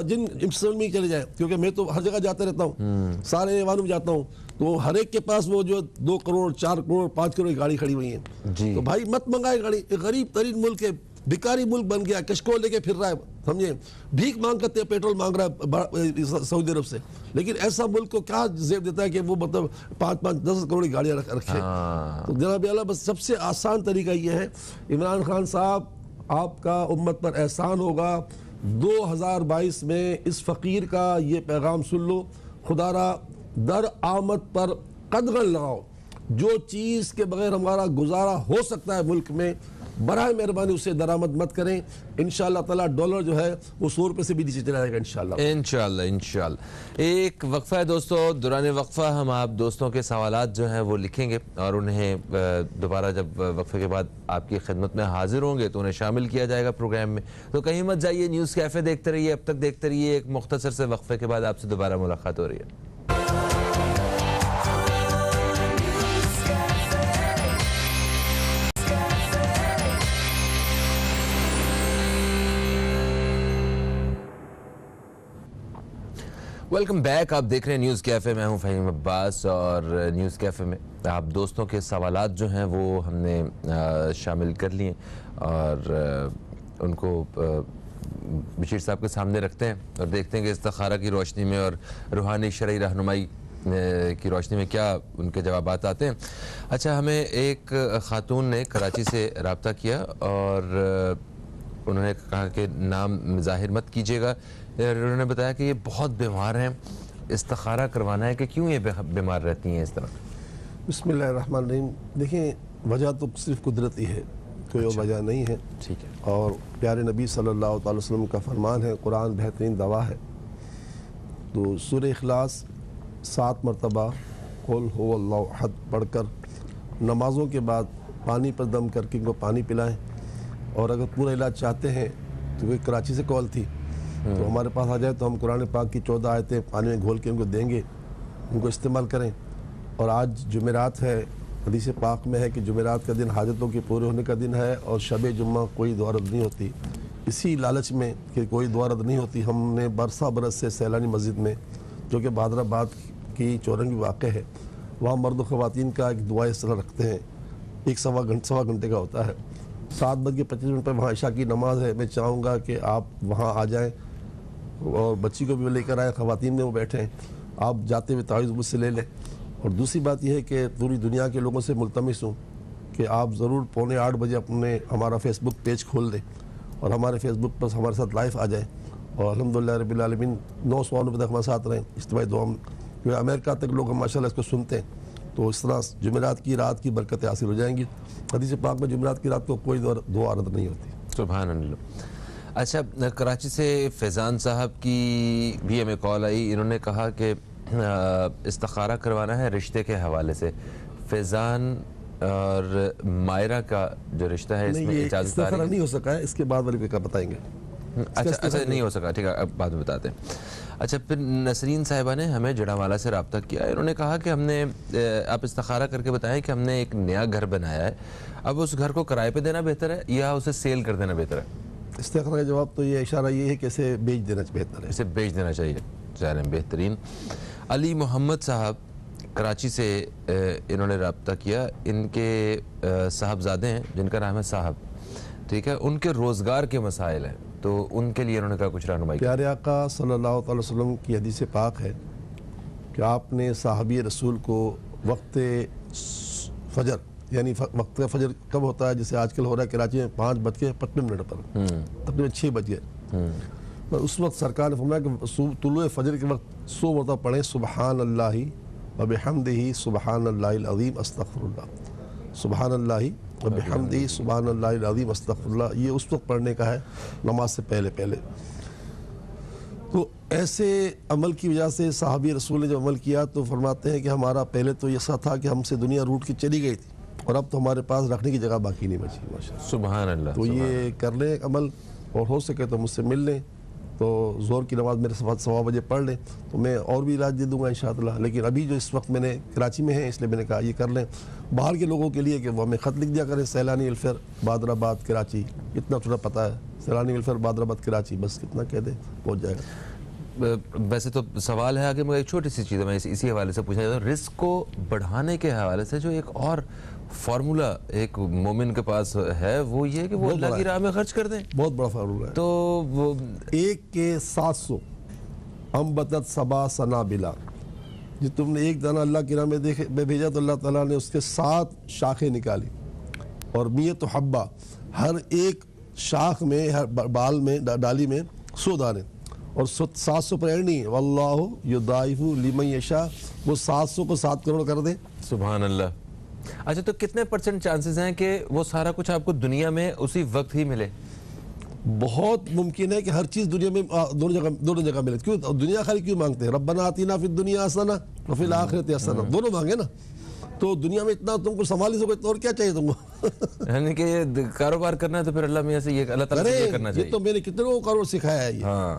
जिन इंस्टीट्यूट में चले जाएं, क्योंकि मैं तो हर जगह जाते रहता हूँ, सारे ऐवानों में जाता हूँ, तो हर एक के पास वो जो 2 करोड़ 4 करोड़ 5 करोड़ की गाड़ी खड़ी हुई है। तो भाई मत मंगाए गाड़ी। एक गरीब तरीन मुल्क है, भिकारी मुल्क बन गया, कशको लेके फिर रहा है, समझे, भीख मांग करते पेट्रोल मांग रहा है सऊदी अरब से। लेकिन ऐसा मुल्क को क्या जेब देता है कि वो मतलब 5-5-10 करोड़ की गाड़ियां रखे। तो जनाब आला, बस सबसे आसान तरीका ये है, इमरान खान साहब, आपका उम्मत पर एहसान होगा, 2022 में इस फकीर का ये पैगाम सुन लो, खुदारा दर आमद पर कदगन लगाओ। जो चीज़ के बगैर हमारा गुजारा हो सकता है मुल्क में, बराए मेहरबानी उसे दरामद मत करें। इंशाअल्लाह ताला डॉलर जो है वो 100 रुपये से भी नीचे चला जाएगा इंशाअल्लाह। इंशाअल्लाह। एक वक्फा है दोस्तों, दौरान वक्फा हम आप दोस्तों के सवालात जो हैं वो लिखेंगे, और उन्हें दोबारा जब वक्फे के बाद आपकी खिदमत में हाजिर होंगे तो उन्हें शामिल किया जाएगा प्रोग्राम में। तो कहीं मत जाइए, न्यूज़ कैफ़े देखते रहिए, अब तक देखते रहिए। एक मुख्तसर से वक्फे के बाद आपसे दोबारा मुलाकात हो रही है। Welcome back. आप देख रहे हैं न्यूज़ कैफ़े, मैं हूं फ़हीम अब्बास, और न्यूज़ कैफ़े में आप दोस्तों के सवालात जो हैं वो हमने शामिल कर लिए, और उनको बशीर साहब के सामने रखते हैं और देखते हैं कि इस्तिखारा की रोशनी में और रूहानी शरई रहनुमाई की रोशनी में क्या उनके जवाबात आते हैं। अच्छा, हमें एक ख़ातून ने कराची से रब्ता किया, और उन्होंने कहा कि नाम ज़ाहिर मत कीजिएगा। उन्होंने बताया कि ये बहुत बीमार हैं, इस्तिखारा करवाना है कि क्यों ये बीमार रहती हैं इस तरह। बिस्मिल्लाहिर्रहमानिर्रहीम। देखिए, वजह तो सिर्फ कुदरती है, कोई और वजह नहीं है। ठीक है। और प्यारे नबी सल्लल्लाहु अलैहि वसल्लम का फरमान है, कुरान बेहतरीन दवा है। तो सूरह इखलास 7 मरतबा कुल हुवल्लाहु अहद पढ़कर नमाज़ों के बाद पानी पर दम करके इनको पानी पिलाएं। और अगर पूरा इलाज चाहते हैं तो कोई कराची से कॉल थी, तो हमारे पास आ जाए तो हम कुरान पाक की 14 आयतें पानी में घोल के उनको देंगे, उनको इस्तेमाल करें। और आज जुमेरात है, हदीस पाक में है कि जुमेरात का दिन हाजतों के पूरे होने का दिन है, और शब जुम्मा कोई दुआ रद नहीं होती। इसी लालच में कि कोई दुआ रद नहीं होती, हमने बरस से सैलानी मस्जिद में, जो कि बादराबाद की चौरंगी वाक़ है, वहाँ मर्द व ख़वातीन का एक दुआ इस तरह रखते हैं, एक सवा घंटे का होता है। 7:25 पर वहाँ इशा की नमाज है। मैं चाहूँगा कि आप वहाँ आ जाएं, और बच्ची को भी लेकर आए, ख़वातीन में वो बैठे हैं, आप जाते हुए तावीज़ मुझसे ले लें। और दूसरी बात यह है कि पूरी दुनिया के लोगों से मुल्तमिस हूँ कि आप ज़रूर 7:45 बजे अपने हमारा फेसबुक पेज खोल दें, और हमारे फेसबुक पर हमारे साथ लाइव आ जाएँ, और अल्हम्दुलिल्लाह रब्बिल आलमीन 900 तक हमारे साथ रहें इज्तिमाई दुआ में, क्योंकि अमेरिका तक लोग माशाल्लाह इसको सुनते हैं। तो इस तरह जुमेरात की रात की बरकतें हासिल हो जाएंगी। हदीस पाक में जुमेरात की रात को कोई दुआ रद नहीं होती। सुभान अल्लाह। अच्छा, कराची से फैज़ान साहब की भी हमें कॉल आई, इन्होंने कहा कि इस्तिखारा करवाना है रिश्ते के हवाले से। फैज़ान और मायरा का जो रिश्ता है इसमें इजाज़त नहीं हो सका है, इसके बाद वाले पे बताएंगे। अच्छा नहीं हो सका, ठीक है, अब बाद में बताते हैं। अच्छा, फिर नसरीन साहिबा ने हमें जड़ावाला से रब्ता किया, इन्होंने कहा कि हमने आप इस्तिखारा करके बताएं कि हमने एक नया घर बनाया है, अब उस घर को किराए पे देना बेहतर है या उसे सेल कर देना बेहतर है? इस्तिखारा का जवाब तो ये इशारा ये है कि इसे बेच देना बेहतर है। इसे बेच देना चाहिए। ज़ाहिर बेहतरीन। अली मोहम्मद साहब कराची से इन्होंने रब्ता किया, इनके साहबजादे हैं जिनका नाम है साहब, ठीक है, उनके रोज़गार के मसाइल हैं, तो उनके लिए उन्होंने कहा कुछ रहनुमाई। प्यारे आका सल्लल्लाहु अलैहि वसल्लम की हदीस पाक है कि आपने साहबी रसूल को वक्त फजर यानी वक्त फजर कब होता है, जैसे आजकल हो रहा है कराची में 5:55 पर, तकरीबन 6 बज गए। पर उस वक्त सरकार ने फरमाया कि तुलुए फजर के वक्त 100 मरतबा पढ़ें सुबहान अल्लाहि व बिहम्दिही सुबहान अल्लाहिल अज़ीम अस्तग़फिरुल्लाह, सुबहान अल्लाहि व बिहम्दिही सुबहान अल्लाहिल अज़ीम अस्तग़फिरुल्लाह। ये उस वक्त पढ़ने का है नमाज से पहले पहले। तो ऐसे अमल की वजह से साहबी रसूल ने जब अमल किया तो फरमाते हैं कि हमारा पहले तो ये ऐसा था कि हमसे दुनिया रूठ के चली गई थी और अब तो हमारे पास रखने की जगह बाकी नहीं बची माशाअल्लाह। सुभान अल्लाह। तो ये कर लें अमल, और हो सके तो मुझसे मिल लें, तो ज़ोर की नमाज़ मेरे 1:15 बजे पढ़ लें तो मैं और भी इलाज दे दूंगा इंशाअल्लाह। लेकिन अभी जो इस वक्त मैंने कराची में है इसलिए मैंने कहा ये कर लें। बाहर के लोगों के लिए कि वो हमें ख़त लिख दिया करें, सैलानी वेलफेयर बादराबाद कराची, इतना थोड़ा पता है, सैलानी वेलफेयर बादराबाद कराची, बस कितना कह दे पहुँच जाएगा। वैसे तो सवाल है आगे, मगर एक छोटी सी चीज़ है मैं इसी हवाले से पूछना चाहता हूँ। रिस्क को बढ़ाने के हवाले से जो एक और फार्मूला एक मोमिन के पास है वो ये कि वो अल्लाह की राह में खर्च कर दें। बहुत बड़ा फार्मूला है। तो वो एक के 700 अम्बतत सबा सनाबिला, जो तुमने एक दाना अल्लाह की राह में भेजा तो अल्लाह ताला ने उसके 7 शाखें निकाली, और मियत हब्बा, हर एक शाख में, हर बाल में, डाली में 100 दाने, और 700 पर एंड नहीं, वल्लाहु युदाइफु लिमन यशा, वो 700 को 7 करोड़ कर दे। सुभान अल्लाह। अच्छा, तो कितने % चांसेस हैं कि वो सारा कुछ आपको दुनिया में उसी वक्त ही मिले? बहुत मुमकिन है कि हर चीज़ दुनिया में दोनों जगह मिले। क्यों दुनिया खाली क्यों मांगते हैं? रब्बना आतिना फिद दुनिया हसना व फिल आखिरति हसना, दोनों मांगे ना। तो दुनिया में इतना तुमको संभाल ही सको तो और क्या चाहिए तुमको? यानी कि ये कारोबार करना है तो फिर अल्लाह मियां से ये, अल्लाह ताला से ये करना चाहिए। ये तो मैंने कितने लोगों को कारोबार सिखाया है ये। हाँ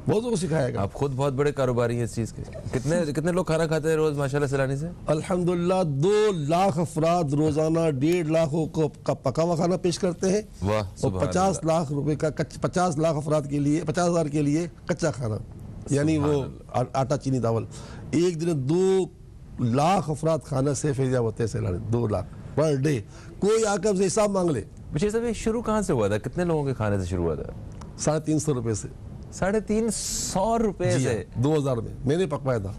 बहुत को सिखाएगा। आप खुद बहुत बड़े कारोबारी हैं इस चीज़ के। कितने लोग खाना खाते हैं रोज माशाल्लाह सैलानी से? अल्हम्दुलिल्लाह 2 लाख अफराद रोजाना 1.5 लाख को का पका हुआ खाना पेश करते हैं। वाह। और 50 लाख रुपए का 50 लाख अफराद के लिए 50,000 के लिए कच्चा खाना, यानी वो आटा चीनी दावल। एक दिन 2 लाख अफराद खाना से फेरिया होते हैं सैलानी, 2 लाख पर डे। कोई आकर से हिसाब मांग ले। बशीर साहब, ये शुरू कहाँ से हुआ था? कितने लोगों के खाने से शुरू हुआ था? 350 रुपए से। 350 रुपए से 2000 में मैंने पकवाया था।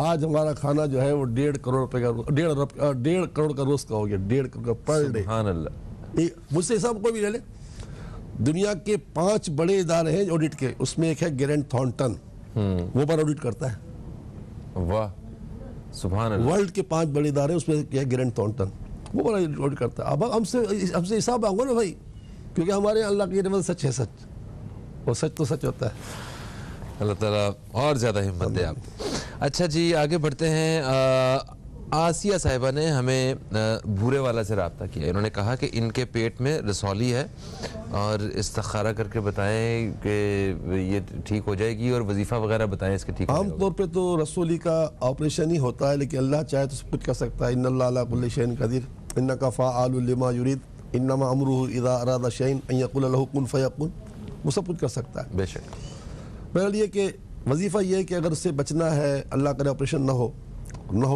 आज हमारा खाना जो है वो 1.5 करोड़ रुपए का, 1.5 करोड़ का रोज का हो गया, 1.5 करोड़ का पर डे। सुभान अल्लाह। मुझसे हिसाब कोई भी ले ले। दुनिया के 5 बड़े इदारे हैं ऑडिट के, उसमें एक है ग्रांट थॉर्नटन, वो पर ऑडिट करता है। वाह सुभान अल्लाह। वर्ल्ड के 5 बड़े इदारे हैं, उसमें क्या है ग्रांट थॉर्नटन, वो बड़ा ऑडिट करता है। अब हमसे हिसाब मांगो ना भाई, क्योंकि हमारे अल्लाह की रहमत सच है, सच, और सच तो सच होता है। अल्लाह ताला और ज़्यादा हिम्मत दे आपको। अच्छा जी, आगे बढ़ते हैं। आसिया साहिबा ने हमें भूरे वाला से रब्ता किया। इन्होंने कहा कि इनके पेट में रसौली है और इस्तिखारा करके बताएं कि ये ठीक हो जाएगी, और वजीफ़ा वगैरह बताएं इसके ठीक होने का। आमतौर पे तो रसौली का ऑपरेशन ही होता है, लेकिन अल्लाह चाहे तो सब कुछ कर सकता है। इन्नल्लाह अला कुल्लि शैइन कदीर, इन्नका फ़ाअलु लिमा युरीद, इन्नमा अमरुहु इज़ा अरादा शैइन अन यक़ूला लहु कुन फ़यकुन। वो सब कुछ कर सकता है बेशक। बहरहाल ये कि वजीफ़ा ये है कि अगर उससे बचना है, अल्लाह करे ऑपरेशन ना हो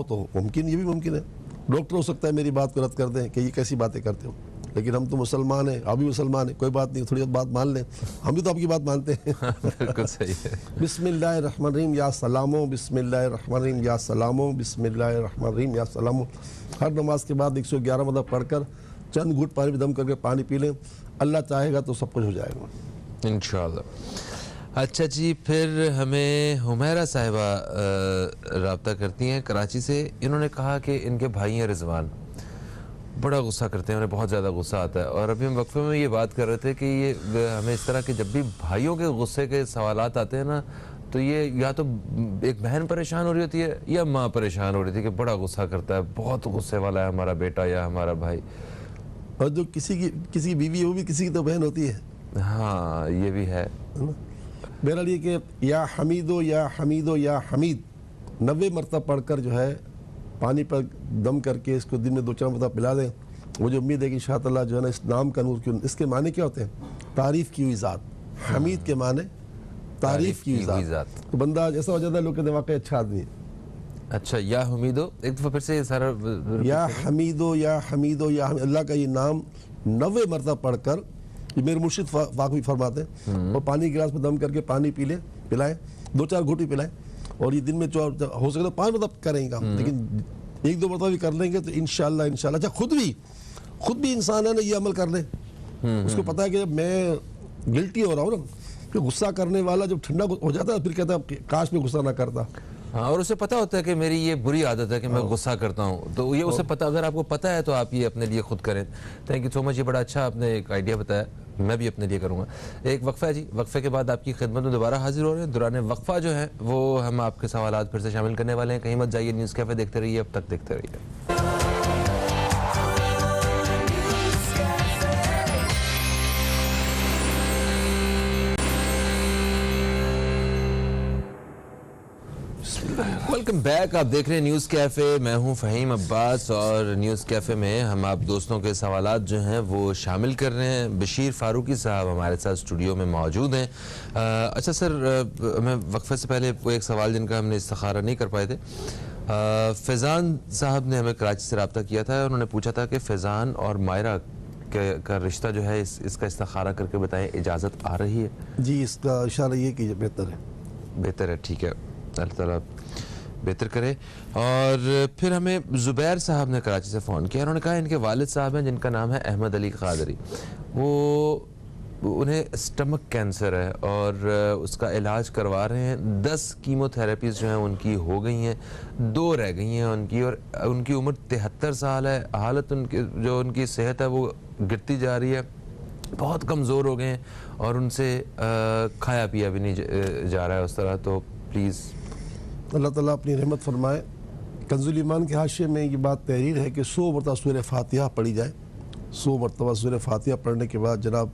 तो मुमकिन, ये भी मुमकिन है। डॉक्टर हो सकता है मेरी बात को रद्द कर दें कि ये कैसी बातें करते हो, लेकिन हम तो मुसलमान हैं, आप भी मुसलमान हैं, कोई बात नहीं, थोड़ी बात मान लें, हम भी तो आपकी बात मानते हैं। बिल्कुल सही है। बिस्मिल्लाहिर्रहमानिर्रहीम या सलामो, बिस्मिल्लाहिर्रहमानिर्रहीम या सलामो, बिस्मिल्लाहिर्रहमानिर्रहीम या सलामो। हर नमाज के बाद 111 मरतबा पढ़कर चंद घूंट पानी में दम करके पानी पी लें, अल्लाह चाहेगा तो सब कुछ हो जाएगा इंशाअल्लाह। अच्छा जी, फिर हमें हुमैरा साहिबा रब्ता करती हैं कराची से। इन्होंने कहा कि इनके भाई हैं रिजवान, बड़ा गुस्सा करते हैं, उन्हें बहुत ज़्यादा गुस्सा आता है। और अभी हम वक्फे में ये बात कर रहे थे कि ये हमें इस तरह के जब भी भाइयों के गुस्से के सवालात आते हैं ना, तो ये या तो एक बहन परेशान हो रही होती है या माँ परेशान हो रही थी कि बड़ा गुस्सा करता है, बहुत गुस्से वाला है हमारा बेटा या हमारा भाई। और जो किसी की बीवी है वो भी किसी की तो बहन होती है। हाँ, ये भी है। बहरहाल ये कि या हमीदो या हमीदो या हमीद 90 मरतबा पढ़कर जो है पानी पर दम करके इसको दिन में 2-4 मरतबा पिला दें। मुझे उम्मीद है कि इंशाअल्लाह जो है ना इस नाम का नूर क्यों। इसके माने क्या होते हैं? तारीफ़ की हुई ज़ात। हमीद के माने तारीफ़ की हुई ज़ात। तो बंदा ऐसा हो जाता है लोग कहते हैं वाकई अच्छा आदमी है। अच्छा, या हमीदो, एक दफ़ा फिर से सारा या हमीदो या हमीदो या अल्लाह का ये नाम 90 मरतबा पढ़कर, ये मेरे मुर्शिद वाकई फरमाते हैं, और पानी गिलास में दम करके पानी पिलाएं, 2-4 घूंट पिलाएं, और ये दिन में जो हो सके तो 5 मरतबा करेंगे काम, लेकिन एक दो मरतबा भी कर लेंगे तो इंशाल्लाह इंशाल्लाह। अच्छा खुद भी इंसान है ना, ये अमल कर ले। उसको पता है कि जब मैं गिल्टी हो रहा हूँ ना, कि गुस्सा करने वाला जब ठंडा हो जाता है फिर कहता है काश मैं गुस्सा ना करता। हाँ, और उसे पता होता है कि मेरी ये बुरी आदत है कि मैं गुस्सा करता हूँ, तो ये उसे पता, अगर आपको पता है तो आप ये अपने लिए खुद करें। थैंक यू सो मच, ये बड़ा अच्छा आपने एक आइडिया बताया, मैं भी अपने लिए करूँगा। एक वक्फा है जी, वक्फे के बाद आपकी खिदमत में दोबारा हाजिर हो रहे हैं। दौरान वक्फा जो है वो हम आपके सवालात फिर से शामिल करने वाले हैं। कहीं मत जाइए, न्यूज़ कैफ़े देखते रहिए, अब तक देखते रहिए। वेलकम बैक, आप देख रहे हैं न्यूज़ कैफ़े। मैं हूं फ़हीम अब्बास और न्यूज़ कैफ़े में हम आप दोस्तों के सवालात जो हैं वो शामिल कर रहे हैं। बशीर फारूकी साहब हमारे साथ स्टूडियो में मौजूद हैं। अच्छा सर, मैं वक्फे से पहले वो एक सवाल जिनका हमने इस्तिखारा नहीं कर पाए थे, फैज़ान साहब ने हमें कराची से रब्ता किया था। उन्होंने पूछा था कि फैज़ान और मायरा का रिश्ता जो है इसका इस्तिखारा करके बताएं, इजाज़त आ रही है? जी, इसका इशारा ये कि बेहतर है। बेहतर है, ठीक है, अल्लाह ताला बेहतर करे। और फिर हमें ज़ुबैर साहब ने कराची से फ़ोन किया। उन्होंने कहा इनके वालिद साहब हैं जिनका नाम है अहमद अली कादरी, उन्हें स्टमक कैंसर है और उसका इलाज करवा रहे हैं। 10 कीमोथेरेपीज़ जो हैं उनकी हो गई हैं, 2 रह गई हैं उनकी, और उनकी उम्र 73 साल है। हालत उनकी सेहत है वो गिरती जा रही है, बहुत कमज़ोर हो गए हैं और उनसे खाया पिया भी नहीं जा रहा है उस तरह। तो प्लीज़ अल्लाह ताला अपनी रहमत फरमाए। कंजुल ईमान के हाशिए में ये बात तहरीर है कि 100 मरतबा सूरह फातिहा पढ़ी जाए। 100 मरतबा सूरह फातिहा पढ़ने के बाद जनाब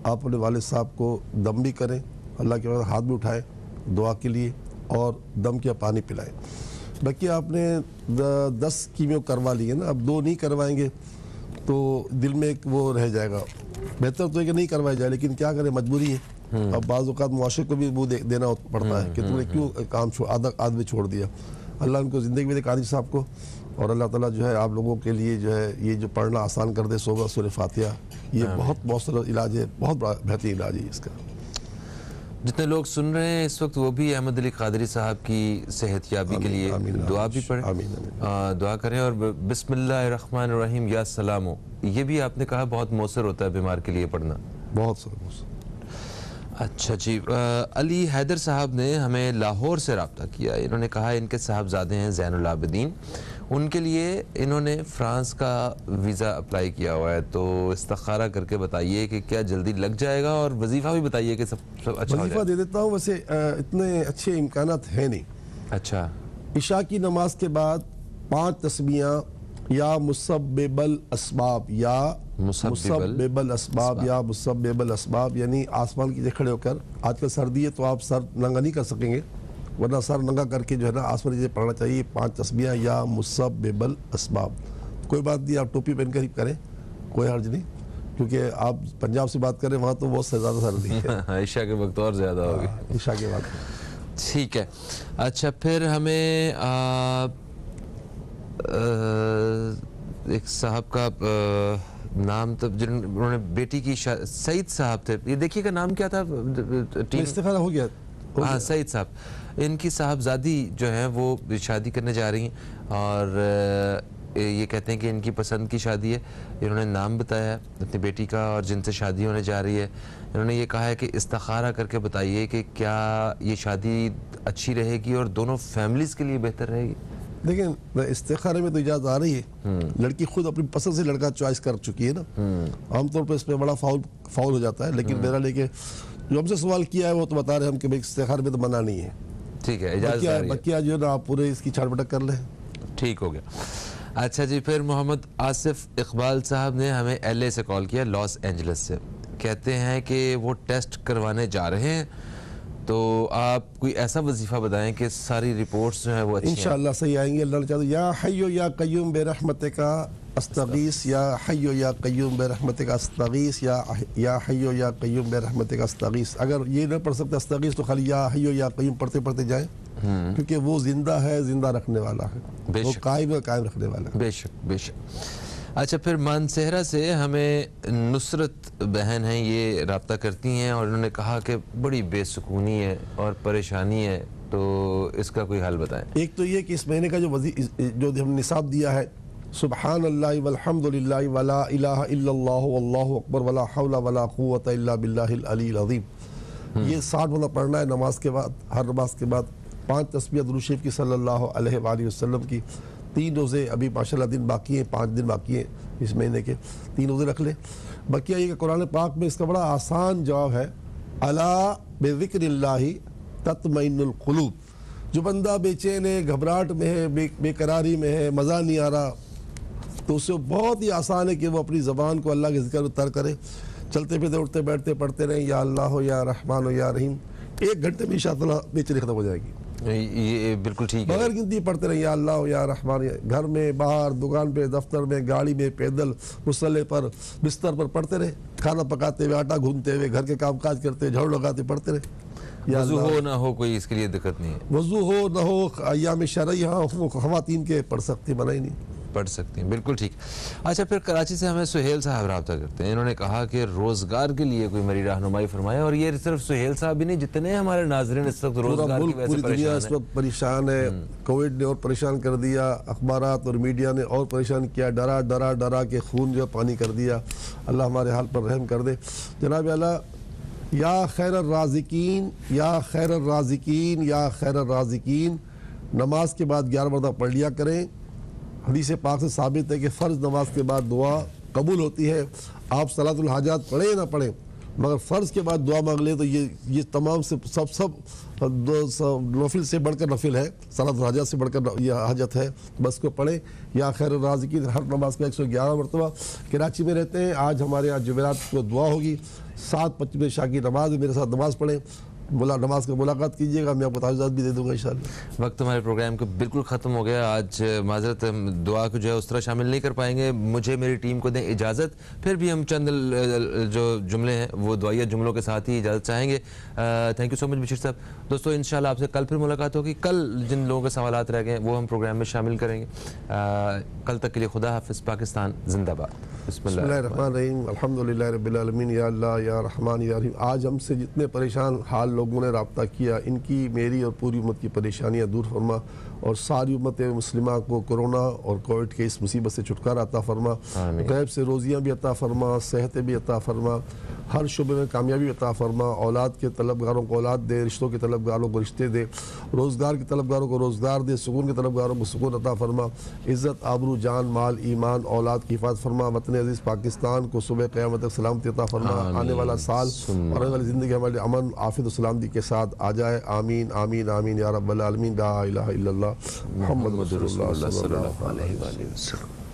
आप अपने वालिद साहब को दम भी करें, अल्लाह के बाद हाथ भी उठाएं दुआ के लिए और दम किया पानी पिलाएं। बाकी आपने 10 कीमियो करवा लिए ना, अब 2 नहीं करवाएंगे तो दिल में एक वो रह जाएगा। बेहतर तो है कि नहीं करवाया जाए, लेकिन क्या करें, मजबूरी है। अब बाज़ औक़ात मुआशरे को भी वो देना पड़ता है कि तुमने क्यों काम आधा में छोड़ दिया। अल्लाह उनको ज़िंदगी में दे काजी साहब को, और अल्लाह ताला जो है आप लोगों के लिए जो है ये जो पढ़ना आसान कर दे सूरह फातिहा। ये बहुत मौसर इलाज है, बहुत बड़ा बेहतरीन इलाज है इसका। जितने लोग सुन रहे हैं इस वक्त वो भी अहमद अली कादरी साहब की सेहतयाबी के लिए दुआ भी पढ़ें, दुआ करें। और बिस्मिल्लाहिर्रहमानिर्रहीम या सलामो, ये भी आपने कहा बहुत मौसर होता है बीमार के लिए पढ़ना, बहुत सर। अच्छा जी, अली हैदर साहब ने हमें लाहौर से रब्ता किया। इन्होंने कहा इनके साहबजादे हैं ज़ैनुल आबिदीन, उनके लिए इन्होंने फ्रांस का वीज़ा अप्लाई किया हुआ है, तो इस्तिखारा करके बताइए कि क्या जल्दी लग जाएगा, और वजीफ़ा भी बताइए कि सब अच्छा वजीफ़ा दे देता हूँ। वैसे इतने अच्छे इम्कानात हैं नहीं। अच्छा, इशा की नमाज के बाद 5 तस्बीहां या मुसब्बिबल असबाब या मुसब्बिबल असबाब या मुसब्बिबल असबाब, यानी आसमान की खड़े होकर, आजकल सर्दी है तो आप सर नंगा नहीं कर सकेंगे, वरना सर नंगा करके जो है ना आसमान की पढ़ना चाहिए। 5 तस्बीहां या मुसब्बिबल असबाब। कोई बात नहीं, आप टोपी पहनकर ही करें, कोई हर्ज नहीं, क्योंकि आप पंजाब से बात करें वहाँ तो बहुत से ज़्यादा सर्दी है। ईशा के वक्त और ज़्यादा होगी, ईशा के बाद। ठीक है। अच्छा, फिर हमें एक साहब का नाम, तो जिन्होंने बेटी की सईद साहब थे, ये देखिएगा नाम क्या था, इस्तिखारा हो गया। हाँ, सईद साहब, इनकी साहबजादी जो है वो शादी करने जा रही हैं और ये कहते हैं कि इनकी पसंद की शादी है। इन्होंने नाम बताया है अपनी बेटी का और जिनसे शादी होने जा रही है। इन्होंने ये कहा है कि इस्तिखारा करके बताइए कि क्या ये शादी अच्छी रहेगी और दोनों फैमिलीज़ के लिए बेहतर रहेगी। देखिए, इस्तिखारे में तो इजाज़त आ रही है, लड़की खुद अपनी पसंद से लड़का चॉइस कर चुकी है ना। आमतौर पर इसमें बड़ा फाउल हो जाता है, लेकिन मेरा लेके जो हमसे सवाल किया है वो तो बता रहे हम कि भाई इस्तिखारे में तो मना नहीं है। ठीक है, इजाज़त बकिया जो है ना आप पूरे इसकी छाट कर लें। ठीक हो गया। अच्छा जी, फिर मोहम्मद आसिफ इकबाल साहब ने हमें LA से कॉल किया, लॉस एंजलिस से। कहते हैं कि वो टेस्ट करवाने जा रहे हैं, तो आप कोई ऐसा वजीफ़ा बताएं कि सारी रिपोर्ट्स जो है वो अच्छी इंशाअल्लाह सही आएंगे। अल्लाह ने चाहा तो या हय्यो या कय्यूम बिरहमतिका अस्तगीस, या हय्यो या कय्यूम बिरहमतिका अस्तगीस, या हय्यो या कय्यूम बिरहमतिका अस्तगीस। अगर ये न पढ़ सकते अस्तगीस तो खाली या हय्यो या कय्यूम पढ़ते पढ़ते जाएं, क्योंकि वो जिंदा है, जिंदा रखने वाला है, वो कायम है, कायम रखने वाला है। बेशक बेशक। अच्छा, फिर मानसेहरा से हमें नुसरत बहन हैं, ये रब्ता करती हैं और उन्होंने कहा कि बड़ी बेसुकूनी है और परेशानी है तो इसका कोई हल बताएं। एक तो ये कि इस महीने का जो हमने निसाब दिया है, सुबहान अल्लाह वल्हम्दुलिल्लाह वला इलाहा इल्लल्लाहु वल्लाहु अकबर वला हौला वला कुव्वता इल्ला बिल्लाहिल अलील अज़ीम, ये 60 मतलब पढ़ना है नमाज के बाद, हर नमाज के बाद। 5 तस्बीह दुरूद शरीफ की सल्लल्लाहु अलैहि वसल्लम की। 3 रोज़े अभी माशाल्लाह दिन बाकी हैं, 5 दिन बाकी हैं इस महीने के, 3 रोज़े रख लें। बाकी ये कि कुरान पाक में इसका बड़ा आसान जवाब है, अला बिज़िक्रिल्लाहि तत्मइन्नुल कुलूब। जो बंदा बेचैन है, घबराहट में है, बेकरारी में है, मज़ा नहीं आ रहा, तो उससे बहुत ही आसान है कि वो अपनी ज़बान को अल्लाह के ज़िक्र में तर करे। चलते फिरते उठते बैठते पढ़ते रहें या अल्लाह हो या रहमान हो या रहीम, 1 घंटे में इंशाअल्लाह बेचैनी खत्म हो जाएगी। ये बिल्कुल ठीक है। बगैर गिनती पढ़ते रहें या अल्लाह हो या रहमान, घर में, बाहर, दुकान पे, दफ्तर में, गाड़ी में, पैदल, मुसल्ले पर, बिस्तर पर पढ़ते रहे, खाना पकाते हुए, आटा गूंथते हुए, घर के काम काज करते, झाड़ू लगाते पढ़ते रहे। वज़ू हो ना हो कोई इसके लिए दिक्कत नहीं है, वज़ू हो ना हो, अय्याम शरई हाँ ख़वातीन के पढ़ सकती, मना ही नहीं, पढ़ सकते हैं, बिल्कुल ठीक। अच्छा, फिर कराची से हमें सुहेल साहब रब्ता करते हैं। इन्होंने कहा कि रोज़गार के लिए कोई मेरी रहनुमाई फरमाए। और ये सिर्फ सुहेल साहब ही नहीं, जितने हमारे नाज़रीन इस वक्त रोज़गार की वजह से पूरी दुनिया इस वक्त परेशान है। कोविड ने और परेशान कर दिया, अखबारात और मीडिया ने और परेशान किया, डरा डरा डरा के खून जो पानी कर दिया। अल्लाह हमारे हाल पर रहम कर दे। जनाब अल्लाह, या खैर राज़िकीन, या खैर राज़िकीन, या खैर राज़िकीन, नमाज के बाद 11 मरतबा पढ़ लिया करें। हदीस पाक से साबित है कि फ़र्ज़ नमाज के बाद दुआ कबूल होती है। आप सलातुल हाजात पढ़े ना पढ़ें, मगर फ़र्ज़ के बाद दुआ मांग ले तो ये तमाम से सब नफिल से बढ़कर नफिल है, सलातुल हाजात से बढ़कर यह हाजत है, बस को पढ़ें। या खैर राज़िकीन हर नमाज का 111 मरतबा। कराची में रहते हैं, आज हमारे यहाँ जुमेरात को दुआ होगी, 7:25 शाह की नमाज है, मेरे साथ नमाज़ पढ़ें, नमाज का मुलाकात कीजिएगा, मैं आपको ताज़ात भी दे दूंगा इंशाअल्लाह। वक्त हमारे प्रोग्राम का बिल्कुल ख़त्म हो गया। आज माजरत हम दुआ को जो है उस तरह शामिल नहीं कर पाएंगे। मुझे मेरी टीम को दें इजाज़त। फिर भी हम चंद जो जुमले हैं वो दुआया जुमलों के साथ ही इजाज़त चाहेंगे। Thank you so much Bashir साहब। दोस्तों, इंशाल्लाह आपसे कल फिर मुलाकात होगी। कल जिन लोगों के सवालात रह गए वो हम प्रोग्राम में शामिल करेंगे। कल तक के लिए खुदा हाफिज़। पाकिस्तान जिंदाबाद। बिस्मिल्लाहिर्रहमानिर्रहीम, अल्हम्दुलिल्लाहि रब्बिल आलमीन, या अल्लाह या रहमान या रहीम। आज हमसे जितने परेशान हाल लोगों ने रब्ता किया, इनकी, मेरी और पूरी उम्मत की परेशानियाँ दूर फरमा और सारी उम्मत मुस्लिमा को कोरोना और कोविड के इस मुसीबत से छुटकारा अता फरमा। गैब से रोज़ियाँ भी अता फरमा, सेहतें भी अता फरमा, हर शुबे में कामयाबी अता फरमा। औलाद के तलबगारों को औलाद दे, रिश्तों के तलबगारों को रिश्ते दे, रोज़गार के तलबगारों को रोज़गार दे, सुकून के तलबगारों को सुकून अता फरमा। इज़्ज़त, आबरू, जान, माल, ईमान, औलाद की हिफाज़त फरमा। वतन अज़ीज़ पाकिस्तान को सुबह क़यामत तक सलामती अता फरमा। आने वाला साल और आने वाली ज़िंदगी हमारे अमन, आफ़ियत और सलामती के साथ आ जाए। आमीन आमीन आमीन या रब्बल आलमीन। ला इलाहा इल्लल्लाह मुहम्मद रसूलुल्लाह सल्लल्लाहु अलैहि वसल्लम।